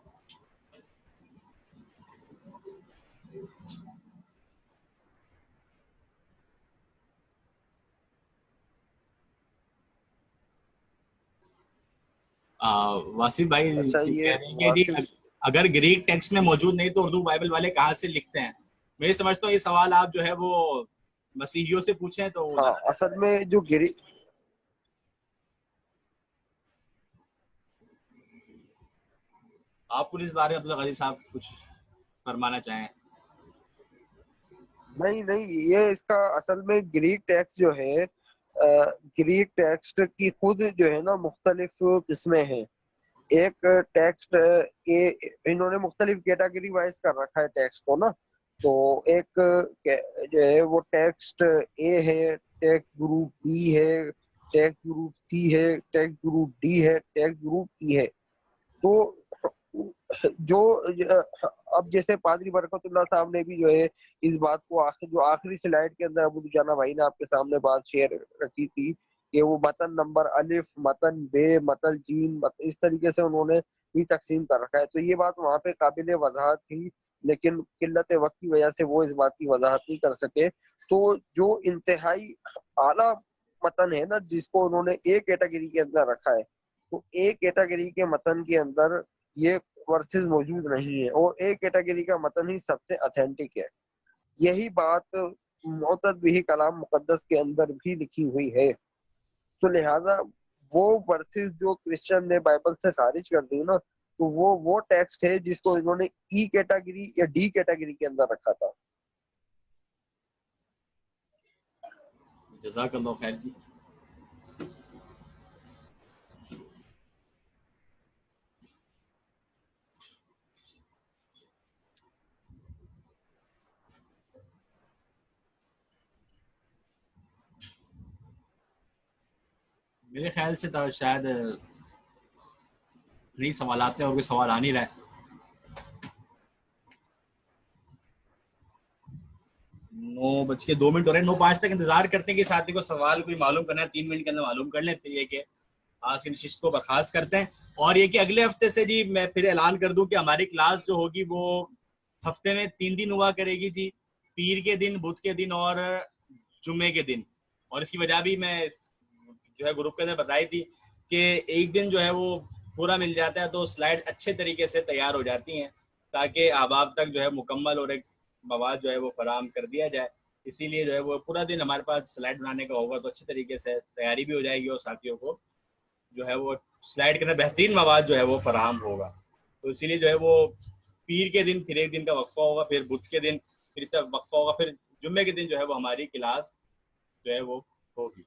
واسف بھائی اچھا کہہ یہ رہے ہیں کہ جی اگر گریک ٹیکسٹ میں موجود نہیں تو اردو بائبل والے کہاں سے لکھتے ہیں؟ میں سمجھتا ہوں یہ سوال آپ جو ہے وہ مسیحیوں سے پوچھیں تو ہاں اصل میں جو آپ کو اس بارے میں عبدالغنی صاحب کچھ فرمانا چاہیں؟ نہیں یہ اس کا اصل میں گریک ٹیکسٹ جو ہے گریک ٹیکسٹ کی خود جو ہے نا مختلف قسمیں ہیں. ایک ٹیکسٹ انہوں نے مختلف کیٹیگری وائز کر رکھا ہے ٹیکسٹ کو نا. تو ایک جو ہے وہ ٹیکسٹ اے ہے، ٹیکسٹ گروپ بی ہے، ٹیکسٹ گروپ سی ہے، ٹیکسٹ گروپ ڈی ہے، ٹیکسٹ گروپ ای ہے. تو جو اب جیسے پادری برکت اللہ صاحب نے بھی جو ہے اس بات کو جو آخری سلائڈ کے اندر ابو جانا بھائی نے آپ کے سامنے بات شیئر رکھی تھی کہ وہ متن نمبر الف، متن بے، متن جیم، اس طریقے سے انہوں نے بھی تقسیم کر رکھا ہے. تو یہ بات وہاں پہ قابل وضاحت تھی، لیکن قلت وقت کی وجہ سے وہ اس بات کی وضاحت نہیں کر سکے. تو جو انتہائی اعلیٰ متن ہے نا جس کو انہوں نے ایک کیٹیگری کے اندر رکھا ہے، تو ایک کیٹیگری کے متن کے اندر یہ ورسز موجود نہیں ہے، اور ایک کیٹیگری کا متن ہی سب سے اتھینٹک ہے. یہی بات معتد بھی کلام مقدس کے اندر بھی لکھی ہوئی ہے. تو لہذا وہ ورسز جو کرسچن نے بائبل سے خارج کر دی نا، تو وہ ٹیکسٹ ہے جس کو انہوں نے ای کیٹیگری یا ڈی کیٹیگری کے اندر رکھا تھا. جزاک اللہ خیر جی. میرے خیال سے تو شاید نہیں سوالات ہیں اور کوئی سوال آ نہیں رہا ہے. 9:02 ہو رہے ہیں. 9:05 تک انتظار کرتے ہیں کہ ساتھی کو سوال کوئی معلوم کرنا ہے. 3 منٹ کے اندر معلوم کر لیں. پھر یہ کہ آج کی نشست کو برخاست کرتے ہیں. اور یہ کہ اگلے ہفتے سے جی میں پھر اعلان کر دوں کہ ہماری کلاس جو ہوگی وہ ہفتے میں 3 دن ہوا کرے گی جی. پیر کے دن، بدھ کے دن اور جمعے کے دن. اور اس کی وجہ بھی میں جو ہے گروپ کے اندر بتائی تھی کہ ایک دن جو ہے وہ پورا مل جاتا ہے تو سلائڈ اچھے طریقے سے تیار ہو جاتی ہیں تاکہ احباب تک جو ہے مکمل اور ایک مواد جو ہے وہ فراہم کر دیا جائے. اسی لیے جو ہے وہ پورا دن ہمارے پاس سلائڈ بنانے کا ہوگا تو اچھے طریقے سے تیاری بھی ہو جائے گی اور ساتھیوں کو جو ہے وہ سلائڈ کرنا بہترین مواد جو ہے وہ فراہم ہوگا. تو اسی لیے جو ہے وہ پیر کے دن پھر ایک دن کا وقفہ ہوگا، پھر بدھ کے دن پھر سے وقفہ ہوگا، پھر جمعے کے دن جو ہے وہ ہماری کلاس جو ہے وہ ہوگی.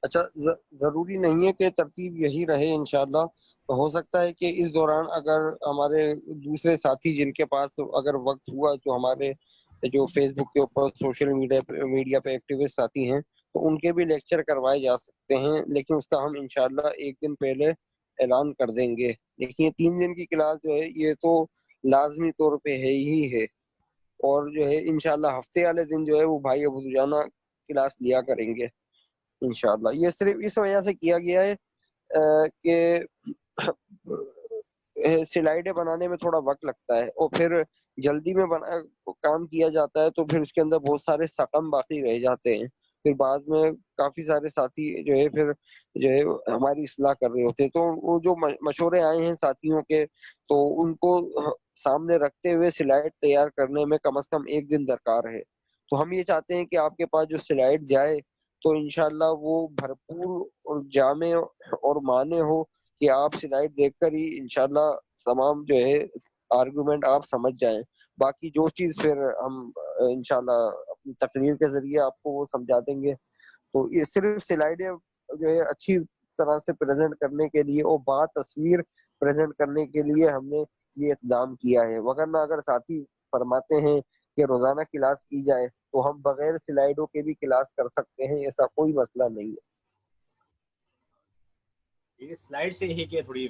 اچھا، ضروری نہیں ہے کہ ترتیب یہی رہے انشاءاللہ. ہو سکتا ہے کہ اس دوران اگر ہمارے دوسرے ساتھی جن کے پاس اگر وقت ہوا، جو ہمارے جو فیس بک کے اوپر سوشل میڈیا پہ ایکٹیوسٹ ساتھی ہیں، تو ان کے بھی لیکچر کروائے جا سکتے ہیں، لیکن اس کا ہم انشاءاللہ ایک دن پہلے اعلان کر دیں گے. لیکن یہ 3 دن کی کلاس جو ہے یہ تو لازمی طور پہ ہے ہی ہے. اور جو ہے انشاءاللہ ہفتے والے دن جو ہے وہ بھائی ابو جانا کلاس لیا کریں گے انشاءاللہ. یہ صرف اس وجہ سے کیا گیا ہے کہ سلائڈیں بنانے میں تھوڑا وقت لگتا ہے اور پھر جلدی میں کام کیا جاتا ہے تو پھر اس کے اندر بہت سارے سقم باقی رہ جاتے ہیں. پھر بعد میں کافی سارے ساتھی جو ہے پھر جو ہے ہماری اصلاح کر رہے ہوتے ہیں. تو وہ جو مشورے آئے ہیں ساتھیوں کے، تو ان کو سامنے رکھتے ہوئے سلائڈ تیار کرنے میں کم از کم ایک دن درکار ہے. تو ہم یہ چاہتے ہیں کہ آپ کے پاس جو سلائڈ جائے تو انشاءاللہ وہ بھرپور اور جامع اور معنی ہو کہ آپ سلائڈ دیکھ کر ہی انشاءاللہ تمام جو ہے آرگومنٹ آپ سمجھ جائیں. باقی جو چیز پھر ہم انشاءاللہ اپنی تقریر کے ذریعے آپ کو وہ سمجھا دیں گے. تو یہ صرف سلائڈیں جو ہے اچھی طرح سے پریزنٹ کرنے کے لیے اور با تصویر پریزنٹ کرنے کے لیے ہم نے یہ اقدام کیا ہے. وگرنہ اگر ساتھی فرماتے ہیں کہ روزانہ کلاس کی جائے تو ہم بغیر سلائڈوں کے بھی کلاس کر سکتے ہیں، ایسا کوئی مسئلہ نہیں ہے. یہ سلائڈ سے ہی کہ تھوڑی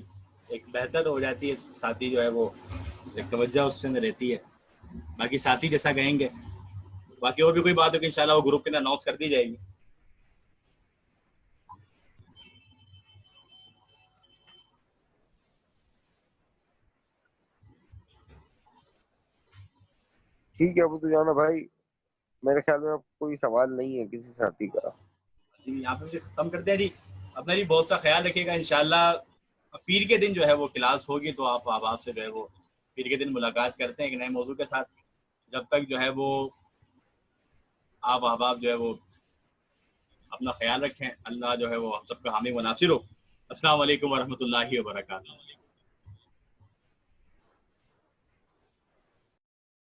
ایک بہتر ہو جاتی ہے، ساتھی جو ہے وہ ایک توجہ اس سے رہتی ہے. باقی ساتھی جیسا کہیں گے، باقی اور بھی کوئی بات ہو کہ انشاءاللہ وہ گروپ کے اندر اناؤنس کر دی جائے گی. ٹھیک ہے ابو جانا بھائی، میرے خیال میں اب کوئی سوال نہیں ہے کسی ساتھی کا. جی یہاں پہ مجھے ختم کرتے ہیں جی. اپنا جی بہت سا خیال رکھیے گا. انشاءاللہ پیر کے دن جو ہے وہ کلاس ہوگی تو آپ سے جو ہے وہ پیر کے دن ملاقات کرتے ہیں ایک نئے موضوع کے ساتھ. جب تک جو ہے وہ آپ احباب جو ہے وہ اپنا خیال رکھیں. اللہ جو ہے وہ ہم سب کا حامی و ناصر ہو. السلام علیکم ورحمۃ اللہ وبرکاتہ.